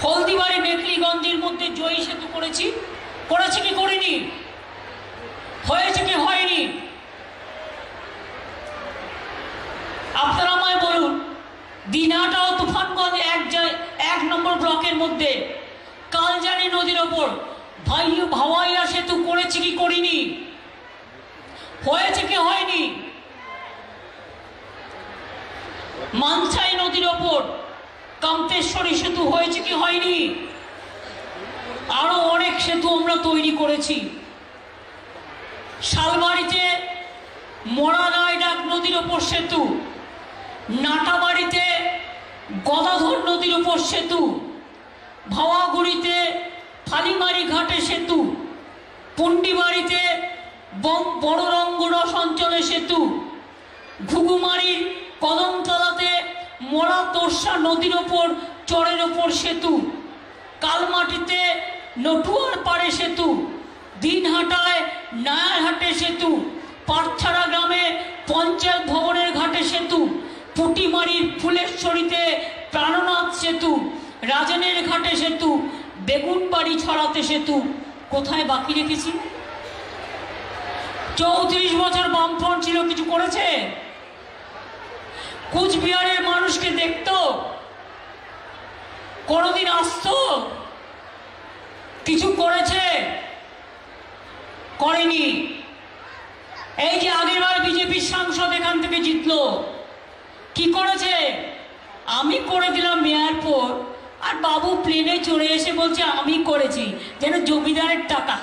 হলদিবাড়ি মেখলিগঞ্জের মধ্যে জয়ী সেতু করেছি কি করিনি? হয়েছে কি হয়নি? আপনারা আমায় বলুন। দিনহাটা ও তুফানগঞ্জ 1 নম্বর ব্লকের মধ্যে কালজানি নদীর ওপর ভাওয়াইয়া সেতু করেছি কি করিনি? হয়েছে কি হয়নি? মানসাই নদীর ওপর কামতেশ্বরী সেতু হয়েছে কি হয়নি? আরো অনেক সেতু আমরা তৈরি করেছি। শালবাড়িতে মরাগাইডাক নদীর ওপর সেতু, নাটাবাড়িতে গদাধর নদীর ওপর সেতু, ভাওয়াগুড়িতে ফালিমারি ঘাটে সেতু, পুন্ডিবাড়িতে বড়রঙ্গরস অঞ্চলে সেতু, ঘুঘুমারির কদমতলাতে মরা তোরসা নদীর ওপর চরের ওপর সেতু, কালমাটিতে নটুয়ার পাড়ে সেতু, দিনহাটায় নায়ারহাটে সেতু, পাটছাড়া গ্রামে পঞ্চায়েত ভবনের ঘাটে সেতু, পুটিমারির ফুলেশ্বরীতে প্রাণনাথ সেতু, রাজনের ঘাটে সেতু, বেগুনবাড়ি ছড়াতে সেতু। কোথায় বাকি রেখেছি? 34 বছর বামফ্রন্ট ছিল, কিছু করেছে? কুচবিহারের মানুষকে দেখতো? কোনদিন আসতো? কিছু করেছে? করেনি। এই যে আগেরবার বিজেপির সাংসদ এখান থেকে জিতলো, কি করেছে? আমি করে দিলাম এয়ারপোর্ট, আর বাবু প্লেনে চড়ে এসে বলছে আমি করেছি, যেন জমিদারের টাকা।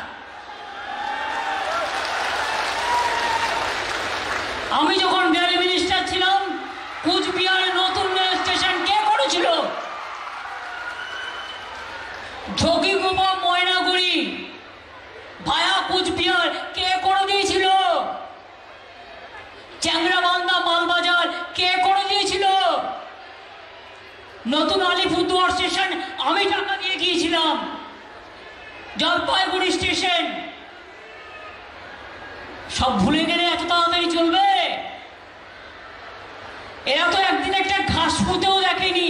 আমি যখন রেল মিনিস্টার ছিলাম, কুচবিহারে নতুন রেল স্টেশন কে করেছিল? ঝকিগোপা ময়নাগুড়ি ভায়া কুচবিহার কে করে দিয়েছিল? চ্যাংরাবান্ধা মালবাজার কে করে দিয়েছিল? নতুন আলিপুরদুয়ার স্টেশন আমি টাকা দিয়ে গিয়েছিলাম। জলপাইগুড়ি স্টেশন সব ভুলে গেলে এত তাড়াতাড়ি চলবে? এরা তো একদিন একটা ঘাস পুঁতেও দেখেনি,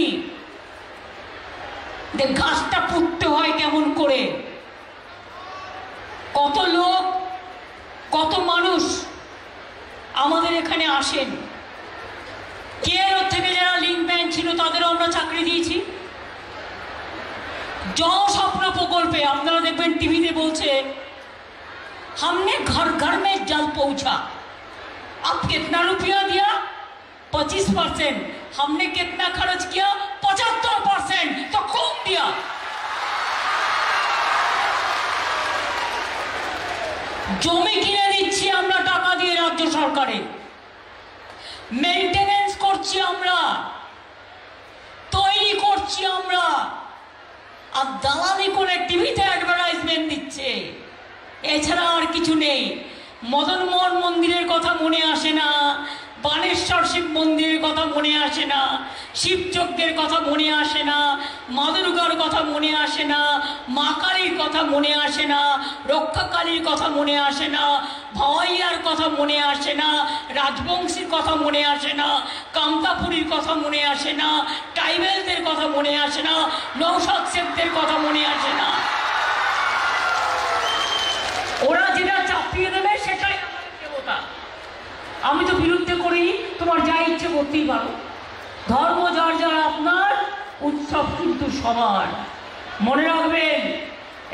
যে ঘাসটা পুঁততে হয় কেমন করে। কত লোক, কত মানুষ আমাদের এখানে আসেন। কেয়ার থেকে যারা লিঙ্কম্যান ছিল তাদেরও আমরা চাকরি দিয়েছি। জনস্বপ্ন প্রকল্পে আপনারা দেখবেন টিভিতে বলছে हमने घर घर में जल पहुंचा। अब कितना रुपया दिया? 25%। हमने कितना खर्च किया? 75%। तो कौन दिया? জমি কিনে দিচ্ছি আমরা টাকা দিয়ে রাজ্য সরকারে, মেইনটেনেন্স করছি আমরা, তৈরি করছি আমরা, আর দালালি করে টিভিতে অ্যাডভার্টাইজমেন্ট দিচ্ছে। এছাড়া আর কিছু নেই। মদনমোহন মন্দিরের কথা মনে আসে না, বাণেশ্বর শিব মন্দিরের কথা মনে আসে না, শিবযজ্ঞের কথা মনে আসে না, মা দুর্গার কথা মনে আসে না, মা কালীর কথা মনে আসে না, রক্ষাকালীর কথা মনে আসে না, ভাওয়াইয়ার কথা মনে আসে না, রাজবংশীর কথা মনে আসে না, কামতাপুরীর কথা মনে আসে না, ট্রাইবেলদের কথা মনে আসে না, নৌসাদ শেখদের কথা মনে আসে না। ওরা যেটা চাপিয়ে দেবে সেটাই আমাদের দেবতা। আমি তো বিরুদ্ধে করিনি। তোমার যা ইচ্ছে করতেই পারো, ধর্ম যার যার আপনার, উৎসব কিন্তু সবার। মনে রাখবেন,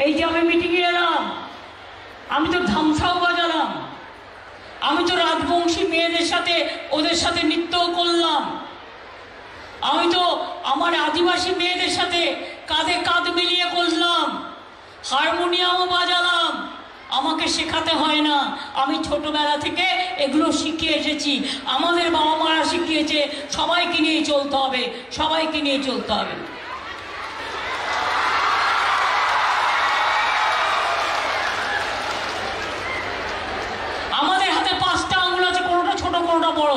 এই যে আমি মিটিংয়ে এলাম, আমি তো ধামসাও বাজালাম, আমি তো রাজবংশী মেয়েদের সাথে ওদের সাথে নৃত্যও করলাম, আমি তো আমার আদিবাসী মেয়েদের সাথে কাঁধে কাঁধ মিলিয়ে করলাম, হারমোনিয়ামও বাজালাম। আমাকে শেখাতে হয় না, আমি ছোটবেলা থেকে এগুলো শিখে এসেছি। আমাদের বাবা মারা শিখিয়েছে সবাইকে নিয়ে চলতে হবে, সবাইকে নিয়ে চলতে হবে। আমাদের হাতে 5টা আঙুল আছে, কোনোটা ছোট কোনোটা বড়।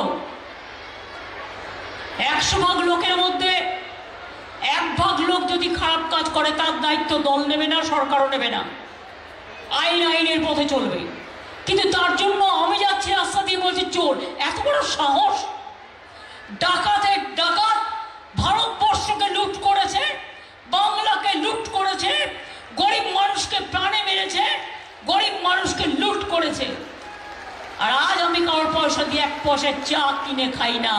100 ভাগ লোকের মধ্যে 1 ভাগ লোক যদি খারাপ কাজ করে, তার দায়িত্ব দল নেবে না, সরকারও নেবে না, আইনের পথে চলবে। কিন্তু তার জন্য আমি যাচ্ছি রাস্তা দিয়ে, বলছি চোর। এত বড় সাহস! ডাকাতের ডাকাত ভারতবর্ষকে লুট করেছে, বাংলাকে লুট করেছে, গরিব মানুষকে প্রাণে মেরেছে, গরিব মানুষকে লুট করেছে। আর আজ আমি কারোর পয়সা দিয়ে 1 পয়সার চা কিনে খাই না।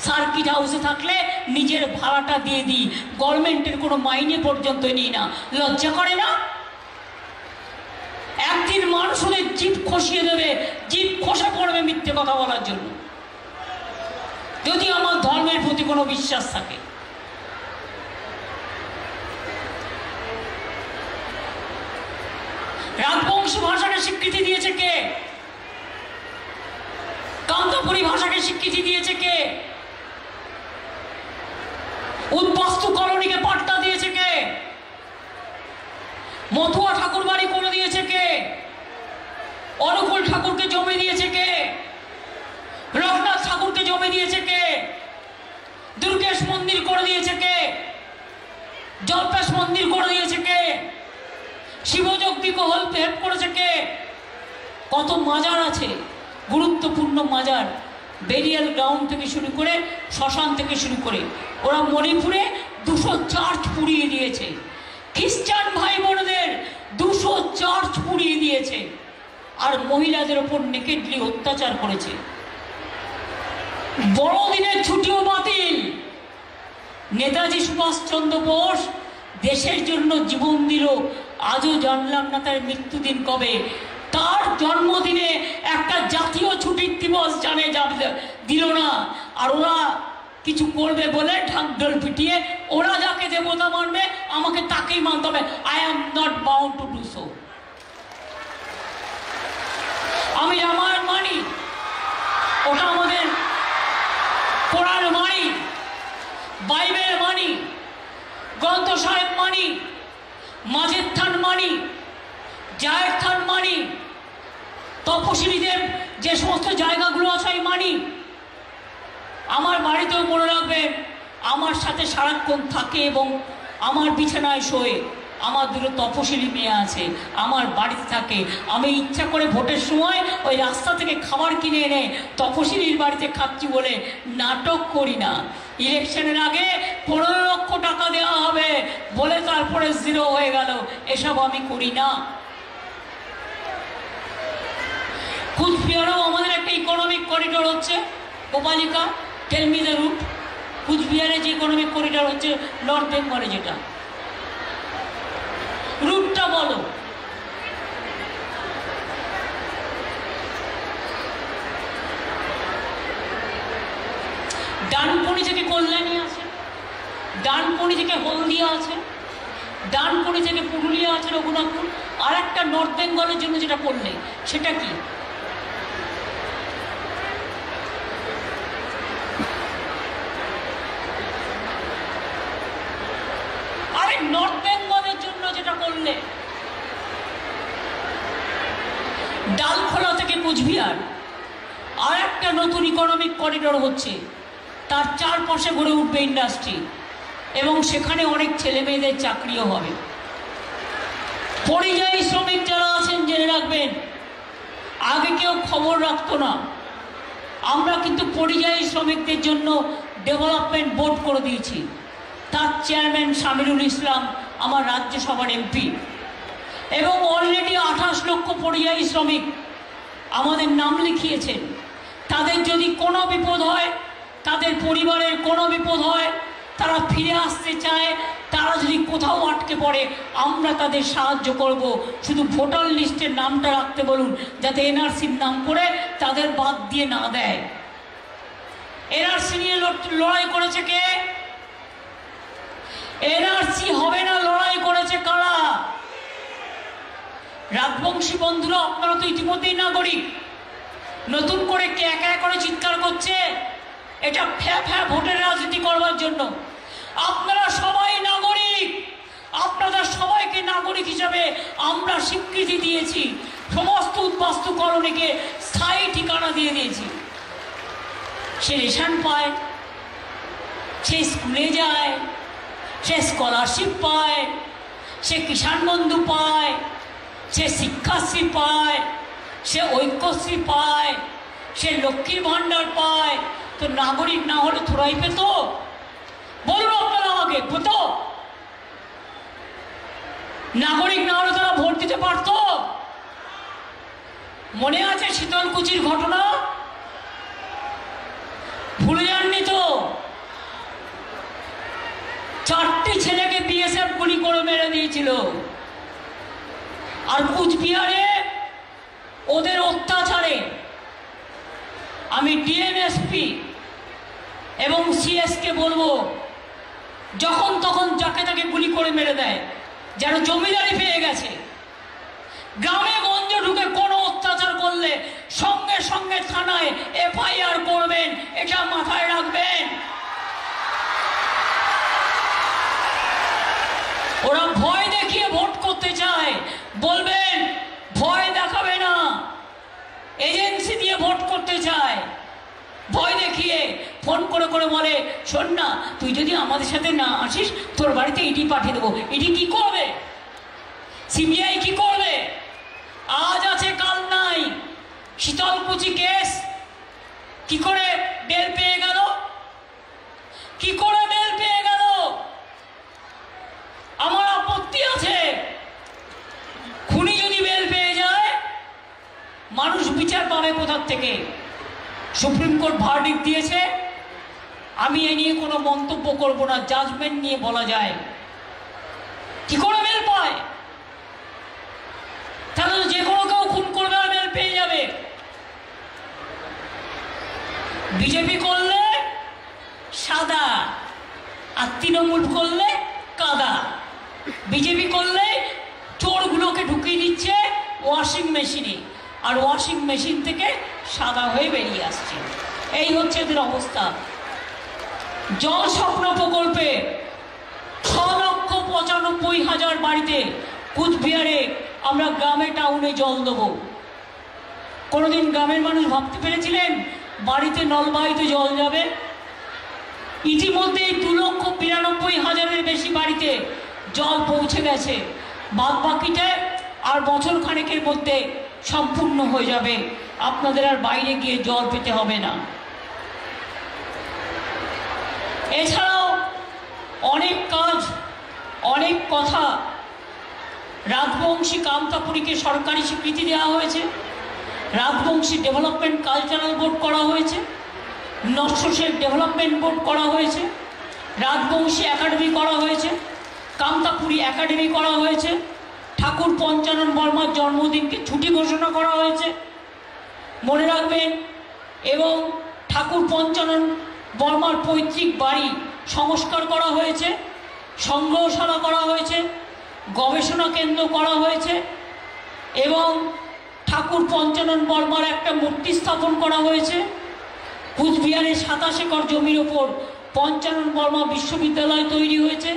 সার্কিট হাউসে থাকলে নিজের ভাড়াটা দিয়ে দিই, গভর্নমেন্টের কোনো মাইনে পর্যন্ত নিই না। লজ্জা করে না? একদিন মানুষ ওদের জিভ খসিয়ে দেবে, জিভ খসে পড়বে মিথ্যে কথা বলার জন্য, যদি আমার ধর্মের প্রতি কোনো বিশ্বাস থাকে। রাজবংশী ভাষাকে স্বীকৃতি দিয়েছে কে? কান্তাপুরী ভাষাকে স্বীকৃতি দিয়েছে কে? উদ্বাস্তু কলোনিকে পাট্টা দিয়েছে কে? মথুয়া ঠাকুর বাড়ি করে দিয়েছে কে? অনুকূল ঠাকুরকে জমি দিয়েছে কে? রঘুনাথ ঠাকুরকে জমি দিয়েছে কে? দুর্গেশ মন্দির করে দিয়েছে কে? জল্পেশ মন্দির করে দিয়েছে কে? শিবযজ্ঞ হেল্প করেছে কে? কত মাজার আছে, গুরুত্বপূর্ণ মাজার, বেরিয়াল গ্রাউন্ড থেকে শুরু করে শ্মশান থেকে শুরু করে। ওরা মণিপুরে 200 চার্চ পুড়িয়ে দিয়েছে, খ্রিস্টান ভাই বোনদের 200 চার্চ পুড়িয়ে দিয়েছে, আর মহিলাদের ওপর নেকেডলি অত্যাচার করেছে। বড়দিনের ছুটিও বাতিল। নেতাজি সুভাষচন্দ্র বোস দেশের জন্য জীবন দিল, আজও জানলাম না তার মৃত্যুদিন কবে। তার জন্মদিনে একটা জাতীয় ছুটির দিবস দিল না, আর ওরা কিছু করবে বলে ঢাকঢোল পিটিয়ে ওরা যাকে দেবতা মানবে আমাকে তাকেই মানতে হবে। I am not bound to do so. আমি রামায়ণ মানি, ওটা আমাদের কোরআন মানি, বাইবেল মানি, গ্রন্থ সাহেব মানি, মাঝের থান মানি, জায়ের থান মানি, তপশিলীদের যে সমস্ত জায়গাগুলো আছে মানি। আমার বাড়িতেও মনে রাখবে, আমার সাথে সারাক্ষণ থাকে এবং আমার বিছানায় শোয়ে আমার 2 তপশিলি মেয়ে আছে, আমার বাড়িতে থাকে। আমি ইচ্ছা করে ভোটের সময় ওই রাস্তা থেকে খাবার কিনে এনে তপশিলির বাড়িতে খাচ্ছি বলে নাটক করি না। ইলেকশনের আগে 15 লক্ষ টাকা দেওয়া হবে বলে তারপরে 0 হয়ে গেল, এসব আমি করি না। কুচবিহারেও আমাদের একটা ইকোনমিক করিডোর হচ্ছে, গোপালিকা, টেল মি দ্য রুট। কুচবিহারে যে ইকোনমিক করিডোর হচ্ছে নর্থ বেঙ্গলে, যেটা রুটটা বলো। ডানকুনি থেকে কল্যাণী আছে, ডানকুনি থেকে হলদিয়া আছে, ডানকুনি থেকে পুরুলিয়া আছে, রঘুনাথপুর। আর একটা নর্থ বেঙ্গলের জন্য যেটা করলে, সেটা কি? আরে নর্থ বেঙ্গলের জন্য যেটা করলে, ডালখোলা থেকে কুচবিহার আর একটা নতুন ইকোনমিক করিডোর হচ্ছে, তার চারপাশে গড়ে উঠবে ইন্ডাস্ট্রি এবং সেখানে অনেক ছেলে মেয়েদের চাকরিও হবে। পরিযায়ী শ্রমিক যারা আছেন জেনে রাখবেন, আগে কেউ খবর রাখতো না, আমরা কিন্তু পরিযায়ী শ্রমিকদের জন্য ডেভেলপমেন্ট বোর্ড করে দিয়েছি। তার চেয়ারম্যান শামিরুল ইসলাম আমার রাজ্যসভার এমপি, এবং অলরেডি 28 লক্ষ পরিযায়ী শ্রমিক আমাদের নাম লিখিয়েছেন। তাদের যদি কোনো বিপদ হয় যাদের পরিবারের কোনো বিপদ হয়, তারা ফিরে আসতে চায়, তারা যদি কোথাও আটকে পড়ে আমরা তাদের সাহায্য করব। শুধু ভোটার লিস্টের নামটা রাখতে বলুন, যাতে এনআরসির নাম করে তাদের বাদ দিয়ে না দেয়। এনআরসি নিয়ে লড়াই করেছে কে? এনআরসি হবে না লড়াই করেছে কারা? রাজবংশী বন্ধুরা, আপনারা তো ইতিমধ্যেই নাগরিক। নতুন করে কে একা করে চিৎকার করছে? এটা ফ্যা ভোটের রাজনীতি করবার জন্য। আপনারা সবাই নাগরিক, আপনাদের সবাইকে নাগরিক হিসাবে আমরা স্বীকৃতি দিয়েছি। সমস্ত উদ্বাস্তু কলোনিকে স্থায়ী ঠিকানা দিয়ে দিয়েছি। সে রেশন পায়, সে স্কুলে যায়, সে স্কলারশিপ পায়, সে কিষাণ বন্ধু পায়, সে শিক্ষাশ্রী পায়, সে ঐক্যশ্রী পায়, সে লক্ষ্মীর ভাণ্ডার পায়। তো নাগরিক না হলে থোড়াই পেত? বলুন আপনারা আমাকে, পেত? নাগরিক না হলে তারা ভোট দিতে পারত? মনে আছে শীতলকুচির ঘটনা? ভুলে যাননি তো? 4টি ছেলেকে বিএসএফ গুলি করে মেরে দিয়েছিল। আর কুচবিহারে ওদের অত্যাচারে আমি ডিএমএসপি এবং সিএসকে বলবো, যখন তখন যাকে তাকে গুলি করে মেরে দেয়, যেন জমিদারি পেয়ে গেছে। গ্রামে গঞ্জে ঢুকে কোনো অত্যাচার করলে সঙ্গে সঙ্গে থানায় এফআইআর করবেন, এটা মাথায় রাখবেন। ওরা ভয় দেখিয়ে ভোট করতে চায়, বলবেন ভয় দেখাবে না। এজেন্সি দিয়ে ভোট করতে চায়, ভয় দেখিয়ে ফোন করে করে বলে, শোন না, তুই যদি আমাদের সাথে না আসিস তোর বাড়িতে ইডি পাঠিয়ে দেবো। ইডি কি করবে? সিবিআই কি করবে? আজ আছে কাল নাই। শীতলকুচি কেস কি করে বেল পেয়ে গেল? কি করে বেল পেয়ে গেল? আমার আপত্তি আছে। খুনি যদি বেল পেয়ে যায়, মানুষ বিচার পাবে কোথার থেকে? সুপ্রিম কোর্ট ভার্ডিক্ট দিয়েছে, আমি এ নিয়ে কোনো মন্তব্য করব না, জাজমেন্ট নিয়ে বলা যায়। কি করে বেল পায়? তাহলে তো যে কোনো কেউ খুন করবে আর বেল পেয়ে যাবে। বিজেপি করলে সাদা আর তৃণমূল করলে কাদা। বিজেপি করলে চোরগুলোকে ঢুকিয়ে দিচ্ছে ওয়াশিং মেশিনে, আর ওয়াশিং মেশিন থেকে সাদা হয়ে বেরিয়ে আসছে। এই হচ্ছে এদের অবস্থা। জল স্বপ্ন প্রকল্পে 6,95,000 বাড়িতে কুচবিহারে আমরা গ্রামে টাউনে জল দেবো। কোনোদিন গ্রামের মানুষ ভাবতে পেরেছিলেন বাড়িতে নলবাহিত জল যাবে? ইতিমধ্যেই 2,92,000-এর বেশি বাড়িতে জল পৌঁছে গেছে। বাদ বাকিটা আর বছর খানেকের মধ্যে সম্পূর্ণ হয়ে যাবে। আপনাদের আর বাইরে গিয়ে জল পেতে হবে না। এছাড়াও অনেক কাজ, অনেক কথা। রাজবংশী কামতাপুরীকে সরকারি স্বীকৃতি দেওয়া হয়েছে, রাজবংশী ডেভেলপমেন্ট কালচারাল বোর্ড করা হয়েছে, নস্যশেখ ডেভেলপমেন্ট বোর্ড করা হয়েছে, রাজবংশী একাডেমি করা হয়েছে, কামতাপুরী একাডেমি করা হয়েছে, ঠাকুর পঞ্চানন বর্মার জন্মদিনকে ছুটি ঘোষণা করা হয়েছে, মনে রাখবেন। এবং ঠাকুর পঞ্চানন বর্মার পৈতৃক বাড়ি সংস্কার করা হয়েছে, সংগ্রহশালা করা হয়েছে, গবেষণা কেন্দ্র করা হয়েছে এবং ঠাকুর পঞ্চানন বর্মার একটা মূর্তি স্থাপন করা হয়েছে। কুচবিহারের 27 একর জমির ওপর পঞ্চানন বর্মা বিশ্ববিদ্যালয় তৈরি হয়েছে।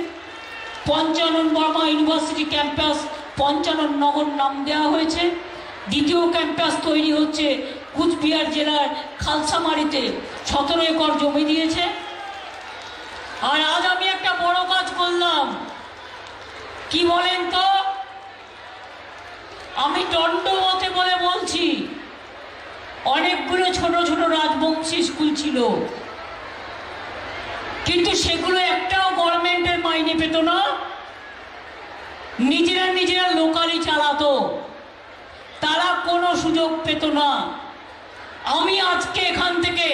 পঞ্চানন বর্মা ইউনিভার্সিটি ক্যাম্পাস পঞ্চানন নগর নাম দেওয়া হয়েছে। দ্বিতীয় ক্যাম্পাস তৈরি হচ্ছে কুচবিহার জেলার খালসামারিতে, 17 একর জমি দিয়েছে। আর আজ আমি একটা বড় কাজ করলাম, কি বলেন তো? আমি দণ্ডমতে বলে বলছি, অনেকগুলো ছোট ছোট রাজবংশী স্কুল ছিল, কিন্তু সেগুলো একটাও গভর্নমেন্টের মাইনে পেত না, নিজেরা লোকালি চালাতো, তারা কোনো সুযোগ পেত না। আমি আজকে এখান থেকে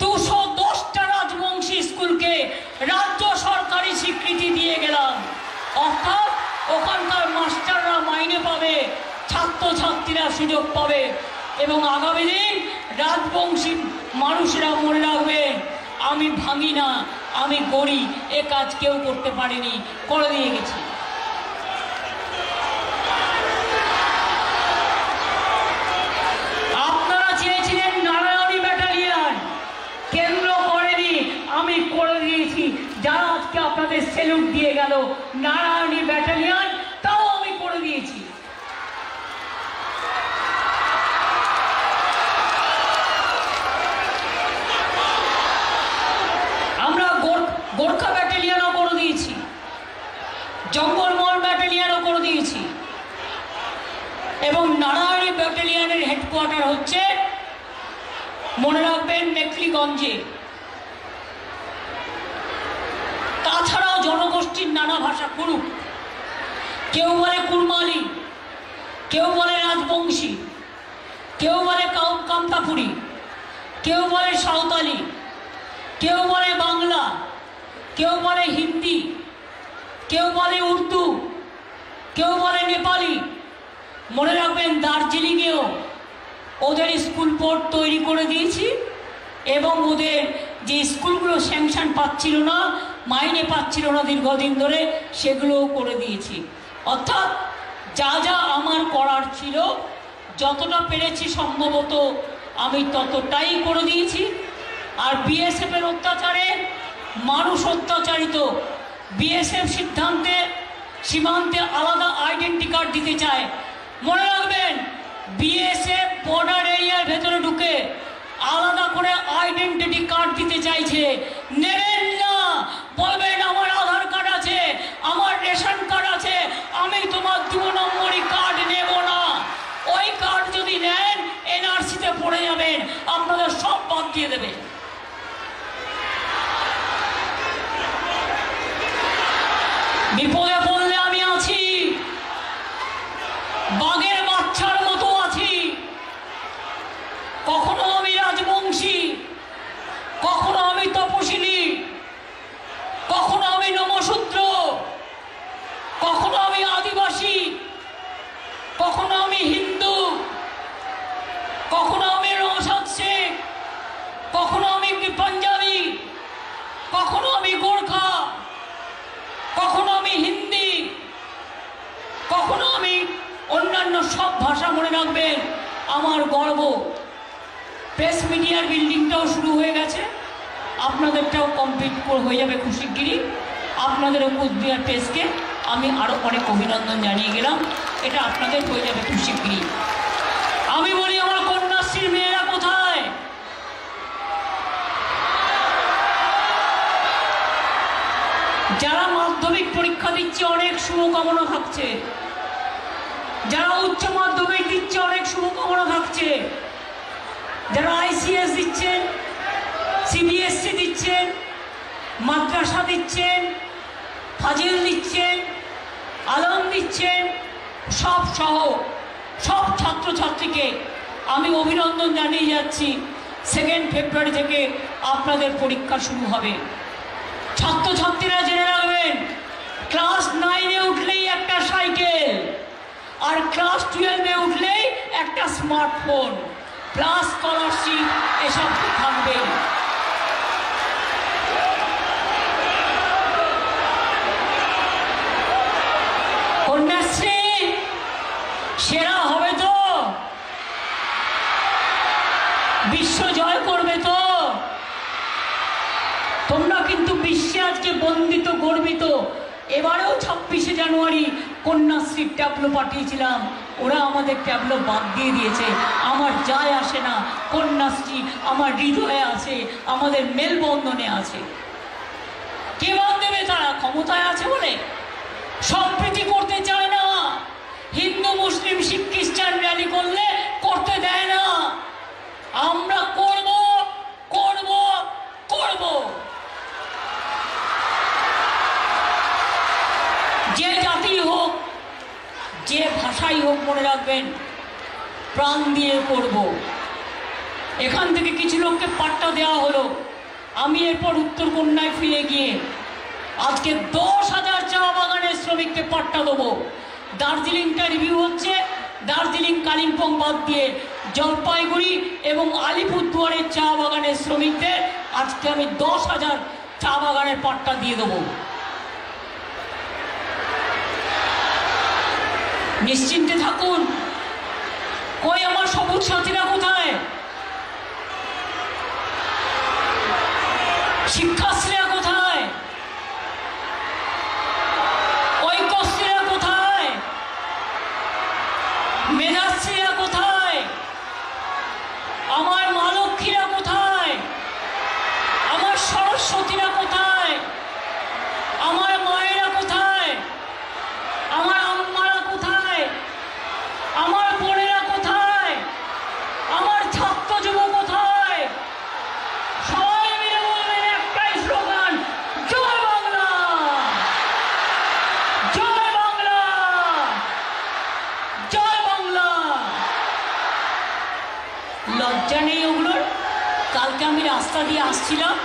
210 ছাত্রছাত্রীরা সুযোগ পাবে এবং আগামী দিন রাজবংশী মানুষেরা মনে রাখবেন আমি ভাঙি না, আমি গড়ি। এ কাজ কেউ করতে পারেনি, করে দিয়ে গেছি। আপনারা চেয়েছিলেন নারায়ণী ব্যাটালিয়ন, কেন্দ্র করেনি, আমি করে দিয়েছি। যারা আজকে আপনাদের সেলুট দিয়ে গেল নারায়ণী ব্যাটালিয়ন, তাও আমি করে দিয়েছি। আমরা গোর্খা ব্যাটালিয়নও করে দিয়েছি, জঙ্গলমহল ব্যাটালিয়নও করে দিয়েছি এবং নারায়ণী ব্যাটালিয়নের হেডকোয়ার্টার হচ্ছে মনে রাখবেন মেখলিগঞ্জে। তাছাড়াও জনগোষ্ঠীর নানা ভাষা করুক, কেউ বলে কুরমালি, কেউ বলে রাজবংশী, কেউ বলে কামতাপুরি, কেউ বলে সাঁওতালি, কেউ বলে বাংলা, কেউ বলে হিন্দি, কেউ বলে উর্দু, কেউ বলে নেপালি। মনে রাখবেন দার্জিলিংয়েও ওদের স্কুল বোর্ড তৈরি করে দিয়েছি এবং ওদের যে স্কুলগুলো স্যাংশন পাচ্ছিল না, মাইনে পাচ্ছিল না দীর্ঘদিন ধরে, সেগুলোও করে দিয়েছি। অর্থাৎ যা যা আমার করার ছিল, যতটা পেরেছি সম্ভবত আমি ততটাই করে দিয়েছি। আর বিএসএফের অত্যাচারে মানুষ অত্যাচারিত, বিএসএফ সিদ্ধান্তে সীমান্তে আলাদা আইডেন্টি কার্ড দিতে চায়। মনে রাখবেন বিএসএফ বর্ডার এরিয়ার ভেতরে ঢুকে আলাদা করে আইডেন্টিটি কার্ড দিতে চাইছে, নেবেন না। বলবেন আমার আধার কার্ড আছে, আমার রেশন কার্ড আছে, আমি তোমার 2 নম্বরই কার্ড নেব না। ওই কার্ড যদি নেন এনআরসিতে পড়ে যাবেন, আপনাদের সব বাদ দিয়ে দেবে। বিপদে পড়লে আমি আছি, বাঘের বাচ্চার মতো আছি। কখনো আমি রাজবংশী, কখনো আমি তপশিলি, কখনো আমি নমশূদ্র, কখনো আমি আদিবাসী, কখনো আমি হিন্দু, কখনো আমি নওশাদ শেখ, কখনো আমি পাঞ্জাবি, কখনো আমি গোর্খা, কখনো আমি হিন্দি, কখনো আমি অন্যান্য সব ভাষা। মনে রাখবেন আমার গর্ব। প্রেস মিডিয়ার বিল্ডিংটাও শুরু হয়ে গেছে, আপনাদেরটাও কমপ্লিট হয়ে যাবে খুব শিগগিরই। আপনাদেরও কুচবিহার প্রেসকে আমি আরও অনেক অভিনন্দন জানিয়ে গেলাম, এটা আপনাদের হয়ে যাবে খুব শিগগিরই। আমি বলি আমার কন্যাশ্রীর মেয়েরা কোথায়? যারা মাধ্যমিক পরীক্ষা দিচ্ছে অনেক শুভকামনা থাকছে, যারা উচ্চ মাধ্যমিক দিচ্ছে অনেক শুভকামনা থাকছে, যারা আইসিএস দিচ্ছেন, সিবিএসসি দিচ্ছেন, মাদ্রাসা দিচ্ছেন, ফাজিল দিচ্ছেন, আলম দিচ্ছেন, সব সহ সব ছাত্রছাত্রীকে আমি অভিনন্দন জানিয়ে যাচ্ছি। 2 ফেব্রুয়ারি থেকে আপনাদের পরীক্ষা শুরু হবে। ছাত্রছাত্রীরা জেনে রাখবেন, ক্লাস 9-এ উঠলেই একটা সাইকেল, আর ক্লাস 12-এ উঠলেই একটা স্মার্টফোন, প্লাস স্কলারশিপ, এসব থাকবে। কন্যাশ্রী সেরা হবে তো? বিশ্ব জয় করবে তো? তোমরা কিন্তু বিশ্বে আজকে বন্দিত, গর্বিত। এবারেও 26শে জানুয়ারি কন্যাশ্রীর ট্যাবলো পাঠিয়েছিলাম, ওরা আমাদের ট্যাবলো বাদ দিয়ে দিয়েছে। আমার যায় আসে না, কন্যাশ্রী আমার হৃদয়ে আছে, আমাদের মেলবন্ধনে আছে। কে বাদ দেবে? তারা ক্ষমতায় আছে বলে সম্প্রীতি করতে চায় না। হিন্দু, মুসলিম, শিখ, খ্রিস্টান র্যালি করলে করতে দেয় না। আমরা করব, করব, করব। যে জাতি হোক, যে ভাষাই হোক, মনে রাখবেন প্রাণ দিয়ে করব। এখান থেকে কিছু লোককে পাট্টা দেওয়া হলো, আমি এরপর উত্তরকন্যায় ফিরে গিয়ে আজকে 10,000 চা বাগানের শ্রমিককে পাট্টা দেবো। দার্জিলিংটা রিভিউ হচ্ছে, দার্জিলিং কালিম্পং বাদ দিয়ে জলপাইগুড়ি এবং আলিপুরদুয়ারের চা বাগানের শ্রমিকদের আজকে আমি 10,000 চা বাগানের পাট্টা দিয়ে দেবো। নিশ্চিন্তে থাকুন। কই আমার সবুজ সাথীরা কোথায়? শিক্ষাশ্রীরা কোথায়? ঐক্যশ্রীরা কোথায়? মেধাশ্রীরা কোথায়? আমার মা লক্ষ্মীরা কোথায়? আমার সরস্বতীরা কোথায়? আমার মায়েরা কোথায়? আমার আম্মারা কোথায়? আমার বোনেরা কোথায়? আমার ছাত্র যুব কোথায়? সবাই মিলে বলবেন একটাই স্লোগান, জয় বাংলা, জয় বাংলা, জয় বাংলা। লজ্জা নেই ওগুলোর? কালকে আমি রাস্তা দিয়ে আসছিলাম,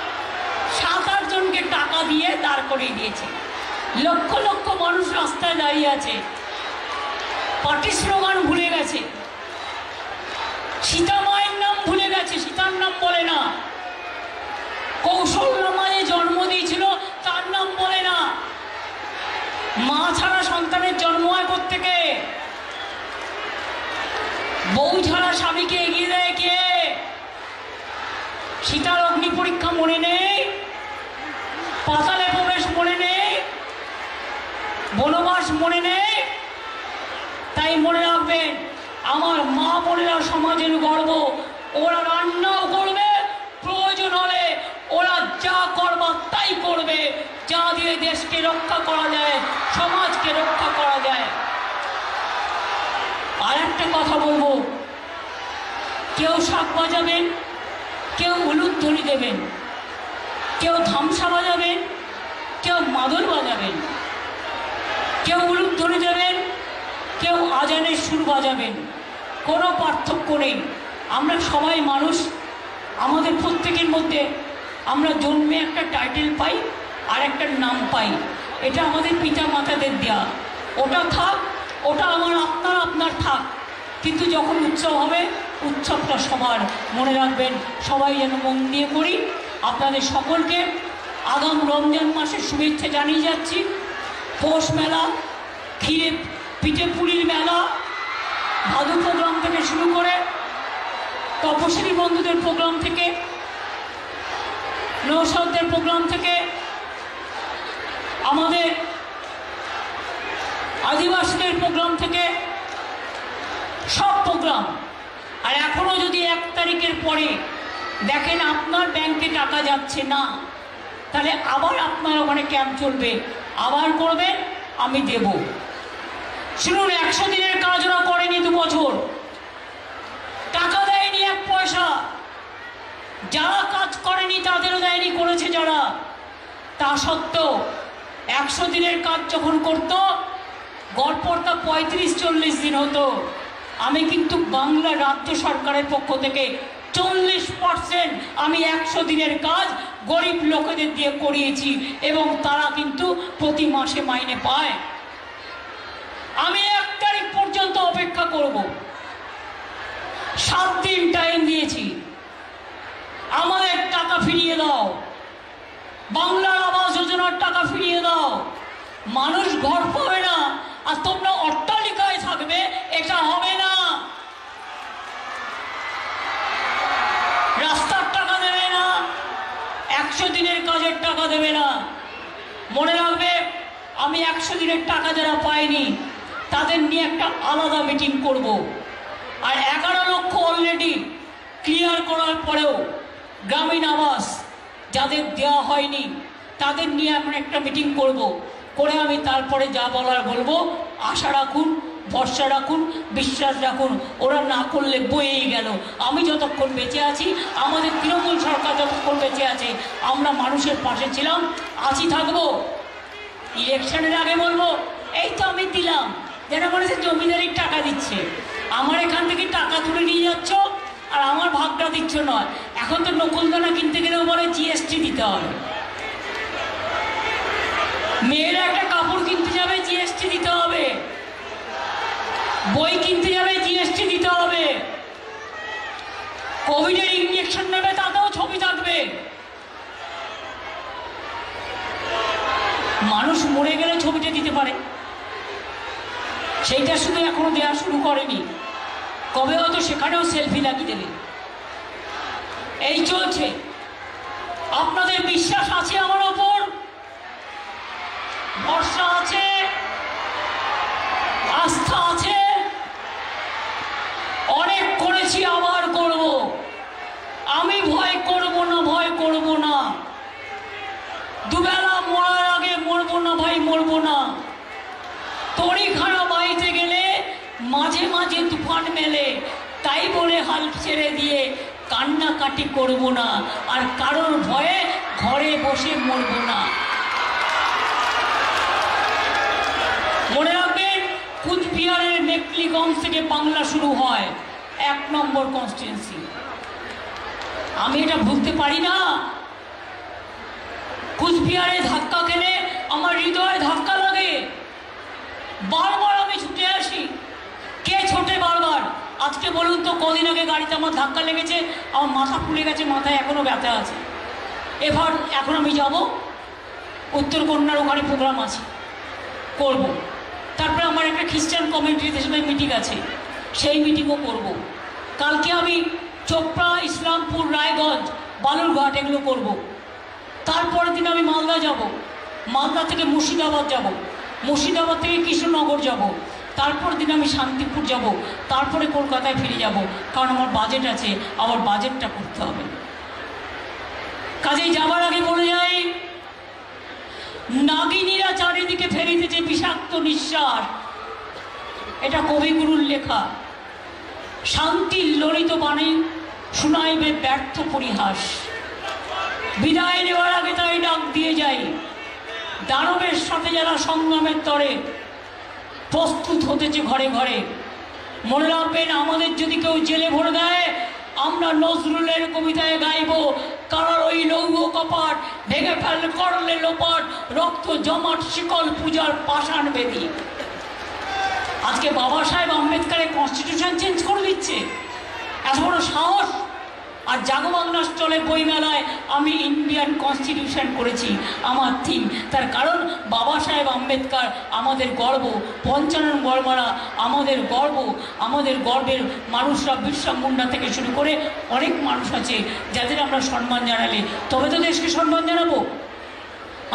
7-8 জনকে টাকা দিয়ে দাঁড় করিয়ে দিয়েছে। লক্ষ লক্ষ মানুষ রাস্তায় দাঁড়িয়ে আছে, পার্টি স্লোগান ভুলে গেছে, সীতা মায়ের নাম ভুলে গেছে, সীতার নাম বলে না। কৌশল্যা যে জন্ম দিয়েছিল তার নাম বলে না। মা ছাড়া সন্তানের জন্ম হয় কোত্থেকে? বউ ছাড়া স্বামীকে এগিয়ে দেয় কে? সীতার অগ্নি পরীক্ষা মনে নেই? পাতালে প্রবেশ মনে নেই? বনবাস মনে নেই? তাই মনে রাখবেন, আমার মা বোনেরা সমাজের গর্ব। ওরা রান্নাও করবে, প্রয়োজন হলে ওরা যা করবার তাই করবে, যা দিয়ে দেশকে রক্ষা করা যায়, সমাজকে রক্ষা করা যায়। আর একটা কথা বলবো, কেউ শাক বাজাবেন, কেউ উলুধ্বনি দেবেন, কেউ ধামসা বাজাবেন, কেউ মাদল বাজাবেন, কেউ উলুধ্বনি দেবেন, কেউ আজানের সুর বাজাবেন, কোনো পার্থক্য নেই। আমরা সবাই মানুষ, আমাদের প্রত্যেকের মধ্যে আমরা জন্মে একটা টাইটেল পাই আর একটা নাম পাই, এটা আমাদের পিতা মাতাদের দেয়া। ওটা থাক, ওটা আমার আপনার থাক, কিন্তু যখন উৎসব হবে উৎসবটা সবার। মনে রাখবেন, সবাই যেন মন দিয়ে করি। আপনাদের সকলকে আগাম রমজান মাসের শুভেচ্ছা জানিয়ে যাচ্ছি। পৌষ মেলা, ক্ষীরে পিঠে পুরীর মেলা, ভাদু প্রোগ্রাম থেকে শুরু করে তপশিলি বন্ধুদের প্রোগ্রাম থেকে, নৌসাদদের প্রোগ্রাম থেকে, আমাদের আদিবাসীদের প্রোগ্রাম থেকে, সব প্রোগ্রাম। আর এখনো যদি 1 তারিখের পরে দেখেন আপনার ব্যাংকে টাকা যাচ্ছে না, তাহলে আবার আপনার ওখানে ক্যাম্প চলবে, আবার করবেন, আমি দেব। শুনুন, 100 দিনের কাজ ওরা করেনি 2 বছর, টাকা দেয়নি 1 পয়সা। যারা কাজ করেনি তাদেরও দেয়নি, করেছে যারা। তা সত্ত্বেও 100 দিনের কাজ যখন করতো, গড়পড়তা 35-40 দিন হতো। আমি কিন্তু বাংলা রাজ্য সরকারের পক্ষ থেকে 40% আমি 100 দিনের কাজ গরিব লোকেদের দিয়ে করিয়েছি, এবং তারা কিন্তু প্রতি মাসে মাইনে পায়। আমি 1 তারিখ পর্যন্ত অপেক্ষা করব। 7 দিন টাইম দিয়েছি, আমাদের টাকা ফিরিয়ে দাও, বাংলার আবাস যোজনার টাকা ফিরিয়ে দাও। মানুষ ঘর পাবে না আর তোমরা অট্টালিকায় থাকবে, এটা হবে না। রাস্তার টাকা দেবে না, 100 দিনের কাজের টাকা দেবে না। মনে রাখবে, আমি 100 দিনের টাকা যারা পায়নি তাদের নিয়ে একটা আলাদা মিটিং করব। আর 11 লক্ষ অলরেডি ক্লিয়ার করার পরেও গ্রামীণ আবাস যাদের দেওয়া হয়নি তাদের নিয়ে আমরা একটা মিটিং করব, করে আমি তারপরে যা বলার বলবো। আশা রাখুন, ভরসা রাখুন, বিশ্বাস রাখুন, ওরা না করলে বয়েই গেল। আমি যতক্ষণ বেঁচে আছি, আমাদের তৃণমূল সরকার যতক্ষণ বেঁচে আছে, আমরা মানুষের পাশে ছিলাম, আছি, থাকবো। ইলেকশনের আগে বলবো, এই তো আমি দিলাম, যারা বলেছে জমিদারির টাকা দিচ্ছে, আমার এখান থেকে টাকা তুলে নিয়ে যাচ্ছ আর আমার ভাগটা দিচ্ছ নয়। এখন তো নকুলদানা কিনতে গেলেও বলে জিএসটি দিতে হবে, মেয়েরা একটা কাপড় কিনতে যাবে জিএসটি দিতে হবে, বই কিনতে যাবে জিএসটি দিতে হবে। কোভিডের ইঞ্জেকশন নেবে, তাতেও ছবি থাকবে। মানুষ মরে গেলে ছবিটা দিতে পারে, সেইটা শুধু এখনো দেওয়া শুরু করেনি, কবে হয়তো সেখানেও সেলফি লাগিয়ে দেবে। এই চলছে। আপনাদের বিশ্বাস আছে আমার ওপর, ভরসা আছে, আস্থা আছে। অনেক করেছি, আবার করব। আমি ভয় করব না, ভয় করব না। দুবেলা মরার আগে মরবো না ভাই, মরবো না। তড়িখানা বাইতে গেলে মাঝে মাঝে তুফান মেলে, তাই বলে হাল ছেড়ে দিয়ে কান্নাকাটি করব না, আর কারোর ভয়ে ঘরে বসে মরবো না। মনে রাখবেন, কুচবিহারের মেকলিগঞ্জ থেকে বাংলা শুরু হয়, 1 নম্বর কনস্টিটুয়েন্সি। আমি এটা ভুলতে পারি না। কুচবিহারে ধাক্কা খেলে আমার হৃদয়ে ধাক্কা লাগে, বারবার আমি ছুটে আসি। কে ছোটে বারবার? আজকে বলুন তো, কদিন আগে গাড়িতে আমার ধাক্কা লেগেছে, আমার মাথা ফুলে গেছে, মাথায় এখনো ব্যথা আছে। এবার এখন আমি যাব উত্তরকন্যার, ওখানে প্রোগ্রাম আছে, করব। তারপরে আমার একটা খ্রিস্টান কমিউনিটির সাথে মিটিং আছে, সেই মিটিংও করব। কালকে আমি চোপড়া, ইসলামপুর, রায়গঞ্জ, বালুরঘাট এগুলো করব। তারপরের দিন আমি মালদা যাব, মালদা থেকে মুর্শিদাবাদ যাব, মুর্শিদাবাদ থেকে কৃষ্ণনগর যাব, তারপর দিন আমি শান্তিপুর যাব, তারপরে কলকাতায় ফিরে যাব, কারণ আমার বাজেট আছে, আমার বাজেটটা করতে হবে। কাজেই যাবার আগে বলে যাই, নাগিনীরা চারিদিকে ফেরিতেছে বিষাক্ত নিঃশ্বাস, এটা কবিগুরুর লেখা। শান্তির ললিত বাণী শুনাইবে ব্যর্থ পরিহাস। বিদায় নেওয়ার আগে তাই ডাক দিয়ে যাই, দানবের সাথে যারা সংগ্রামের তরে প্রস্তুত হতেছে ঘরে ঘরে। মনে রাখবেন, আমাদের যদি কেউ জেলে ভরে দেয়, আমরা নজরুলের কবিতায় গাইব, কারার ওই লৌহ কপাট ভেঙে ফেল করলে লোপাট, রক্ত জমাট শিকল পূজার পাষাণ বেদি। আজকে বাবা সাহেব আম্বেদকরের কনস্টিটিউশন চেঞ্জ করে দিচ্ছে, এত বড় সাহস। আর জাগবাংলা স্টলে বইমেলায় আমি ইন্ডিয়ান কনস্টিটিউশন করেছি আমার থিম। তার কারণ বাবা সাহেব আম্বেদকর আমাদের গর্ব, পঞ্চানন বর্মারা আমাদের গর্ব, আমাদের গর্বের মানুষরা, বিরসা মুন্ডা থেকে শুরু করে অনেক মানুষ আছে যাদের আমরা সম্মান জানালে তবে তো দেশকে সম্মান জানাবো।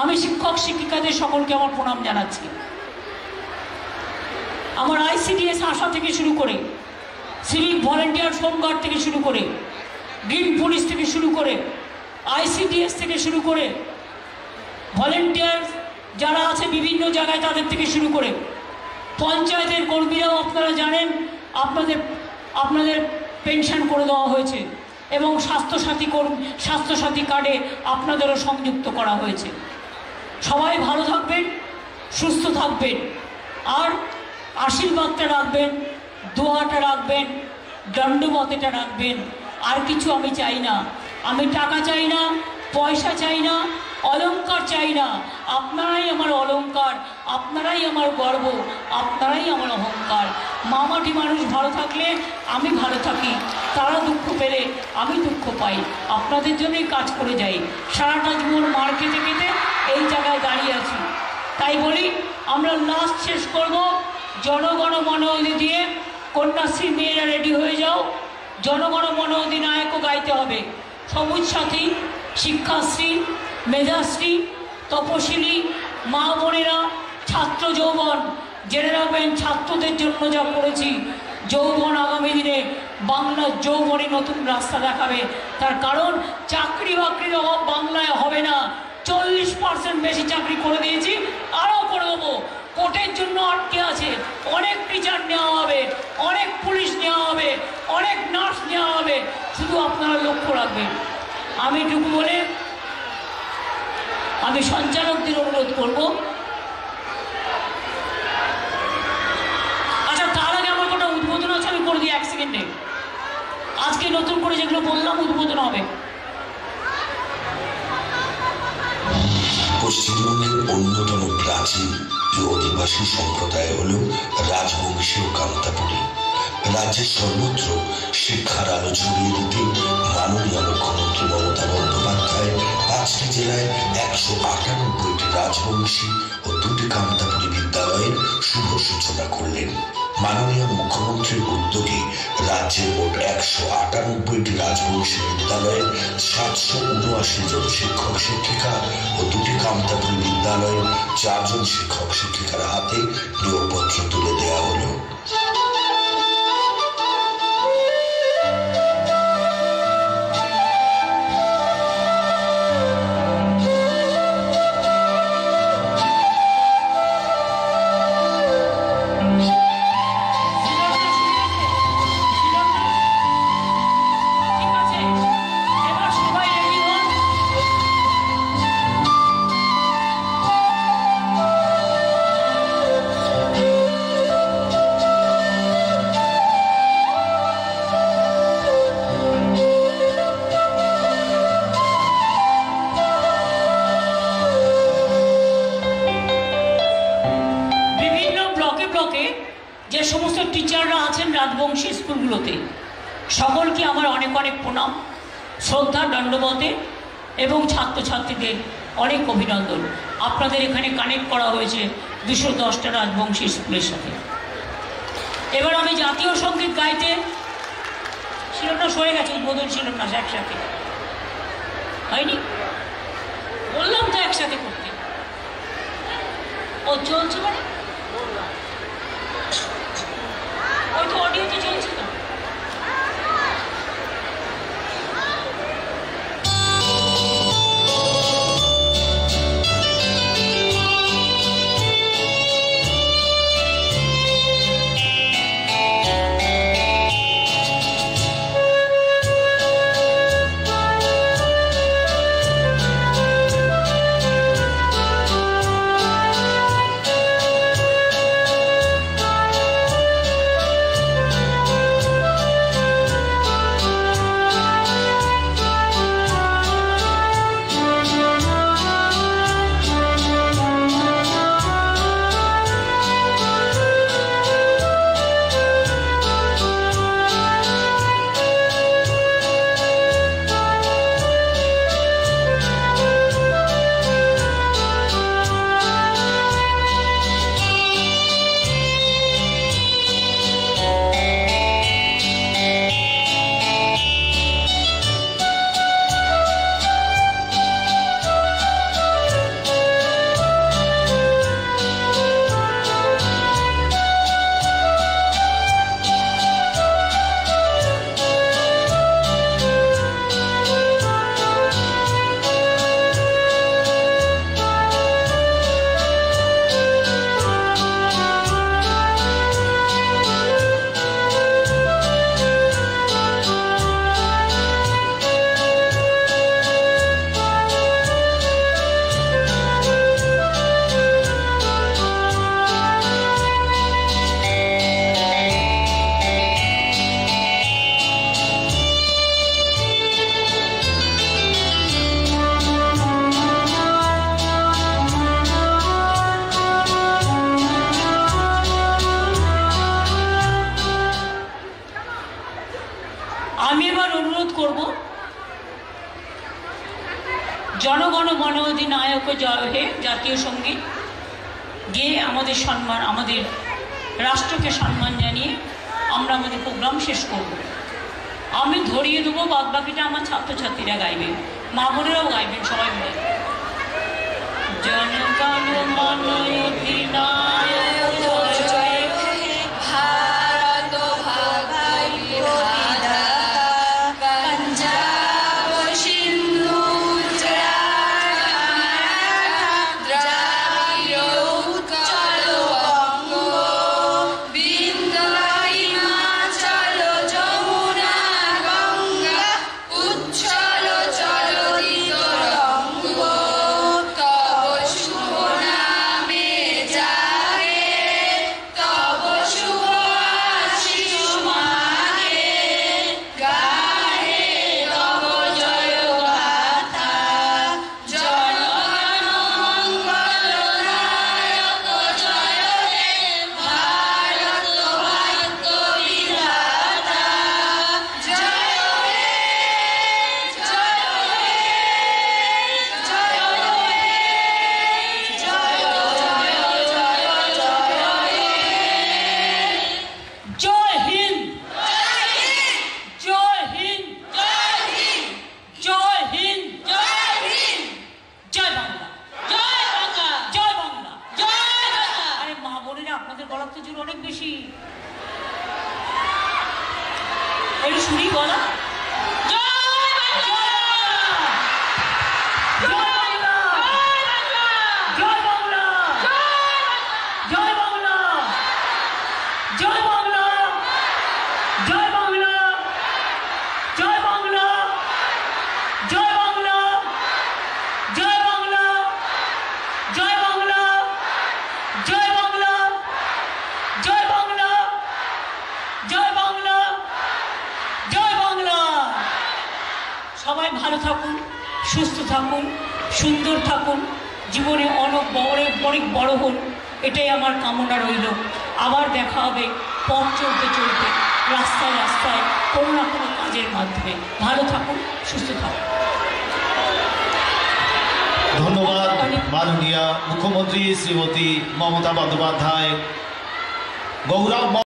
আমি শিক্ষক শিক্ষিকাদের সকলকে আমার প্রণাম জানাচ্ছি। আমার ICDS আশা থেকে শুরু করে, সিভিক ভলেন্টিয়ার হোমগার্ড থেকে শুরু করে, গ্রিন পুলিশ থেকে শুরু করে, ICDS থেকে শুরু করে, ভলেন্টিয়ার যারা আছে বিভিন্ন জায়গায় তাদের থেকে শুরু করে, পঞ্চায়েতের কর্মীরাও আপনারা জানেন আপনাদের পেনশন করে দেওয়া হয়েছে এবং স্বাস্থ্যসাথী কার্ডে আপনাদেরও সংযুক্ত করা হয়েছে। সবাই ভালো থাকবেন, সুস্থ থাকবেন, আর আশীর্বাদটা রাখবেন, দোয়াটা রাখবেন, দণ্ডবতটা রাখবেন। আর কিছু আমি চাই না। আমি টাকা চাই না, পয়সা চাই না, অলংকার চাই না। আপনারাই আমার অলংকার, আপনারাই আমার গর্ব, আপনারাই আমার অহংকার। মামাটি মানুষ ভালো থাকলে আমি ভালো থাকি, তারা দুঃখ পেলে আমি দুঃখ পাই। আপনাদের জন্যই কাজ করে যাই। সারাটা জীবন মার খেতে খেতে এই জায়গায় দাঁড়িয়ে আছি। তাই বলি, আমরা লাস্ট শেষ করব জনগণ মন দিয়ে। কন্যাশ্রী মেয়েরা রেডি হয়ে যাও, জনগণ মন অধিনায়কও গাইতে হবে। সবুজ সাথী, শিক্ষাশ্রী, মেধাশ্রী, তপশিলি, মা বোনেরা, ছাত্র যৌবন, জেনে রাখবেন ছাত্রদের জন্য যা করেছি। যৌবন আগামী দিনে বাংলার যৌবনে নতুন রাস্তা দেখাবে। তার কারণ চাকরি বাকরির অভাব বাংলায় হবে না। 40% বেশি চাকরি করে দিয়েছি, আরও করে দেবো। কোর্টের জন্য আটকে আছে, অনেক টিচার নেওয়া হবে, অনেক পুলিশ নেওয়া হবে, অনেক নার্স নেওয়া হবে। শুধু আপনারা লক্ষ্য রাখবেন। আমি এটুকু বলে আমি সঞ্চালকদের অনুরোধ করব। আচ্ছা, তার আগে আমার একটা উদ্বোধন আছে, আমি করে দিই 1 সেকেন্ডে। আজকে নতুন করে যেগুলো বললাম উদ্বোধন হবে। পশ্চিমবঙ্গের অন্যতম প্রাচীন অধিবাসী সম্প্রদায় হল রাজবংশীয় কান্তাপুরী। রাজ্যের সর্বত্র শিক্ষার আলো ছড়িয়ে দিতে মাননীয় মুখ্যমন্ত্রী মমতা বন্দ্যোপাধ্যায় 5টি জেলায় 198টি রাজবংশী ও 2টি কামতাপুরী বিদ্যালয়ের শুভ সূচনা করলেন। মাননীয় মুখ্যমন্ত্রীর উদ্যোগে রাজ্যের মোট 198টি রাজবংশী বিদ্যালয়ের 779 জন শিক্ষক শিক্ষিকা ও 2টি কামতাপুরী বিদ্যালয়ের 4 জন শিক্ষক শিক্ষিকার হাতে নিয়োগপত্র তুলে দেওয়া হলো। যে সমস্ত টিচাররা আছেন রাজবংশী স্কুলগুলোতে সকলকে আমার অনেক অনেক প্রণাম, শ্রদ্ধা, দণ্ডবতে এবং ছাত্রছাত্রীদের অনেক অভিনন্দন। আপনাদের এখানে কানেক্ট করা হয়েছে 210টা রাজবংশী স্কুলের সাথে। এবার আমি জাতীয় সঙ্গীত গাইতে শিলনাস হয়ে গেছে, উদ্বোধন শিলনাস একসাথে হয়নি, বললাম তো একসাথে করতে। ও চলছে মানে ওই তো অডিওতে চলছে না। আমি এবার অনুরোধ করব, জনগণ মন অধিনায়ক জয় হে জাতীয় সঙ্গীত গেয়ে আমাদের সম্মান, আমাদের রাষ্ট্রকে সম্মান জানিয়ে আমরা আমাদের প্রোগ্রাম শেষ করব। আমি ধরিয়ে দেবো, বাদ বাকিটা আমার ছাত্রছাত্রীরা গাইবেন, মা বোনেরাও গাইবেন, সবাই মিলে। জনগণ মন অধিনায়ক জয় হে ভারত ভাগ্য বিধাতা, পঞ্জাব সিন্ধু দ্রাবিড় উৎকল বঙ্গ, বিন্ধ্য হিমাচল যমুনা গঙ্গা, উচ্ছল চলতি তরঙ্গ, তব শুভ নামে থাকুন, সুস্থ থাকুন, সুন্দর থাকুন, জীবনে অনেক বড় হন, এটাই আমার কামনা রইল। আবার দেখা হবে পথ চলতে চলতে, রাস্তায় রাস্তায়, কোনো না কোনো কাজের মাধ্যমে। ভালো থাকুন, সুস্থ থাকুন। ধন্যবাদ মাননীয় মুখ্যমন্ত্রী শ্রীমতী মমতা বন্দ্যোপাধ্যায়। গৌরব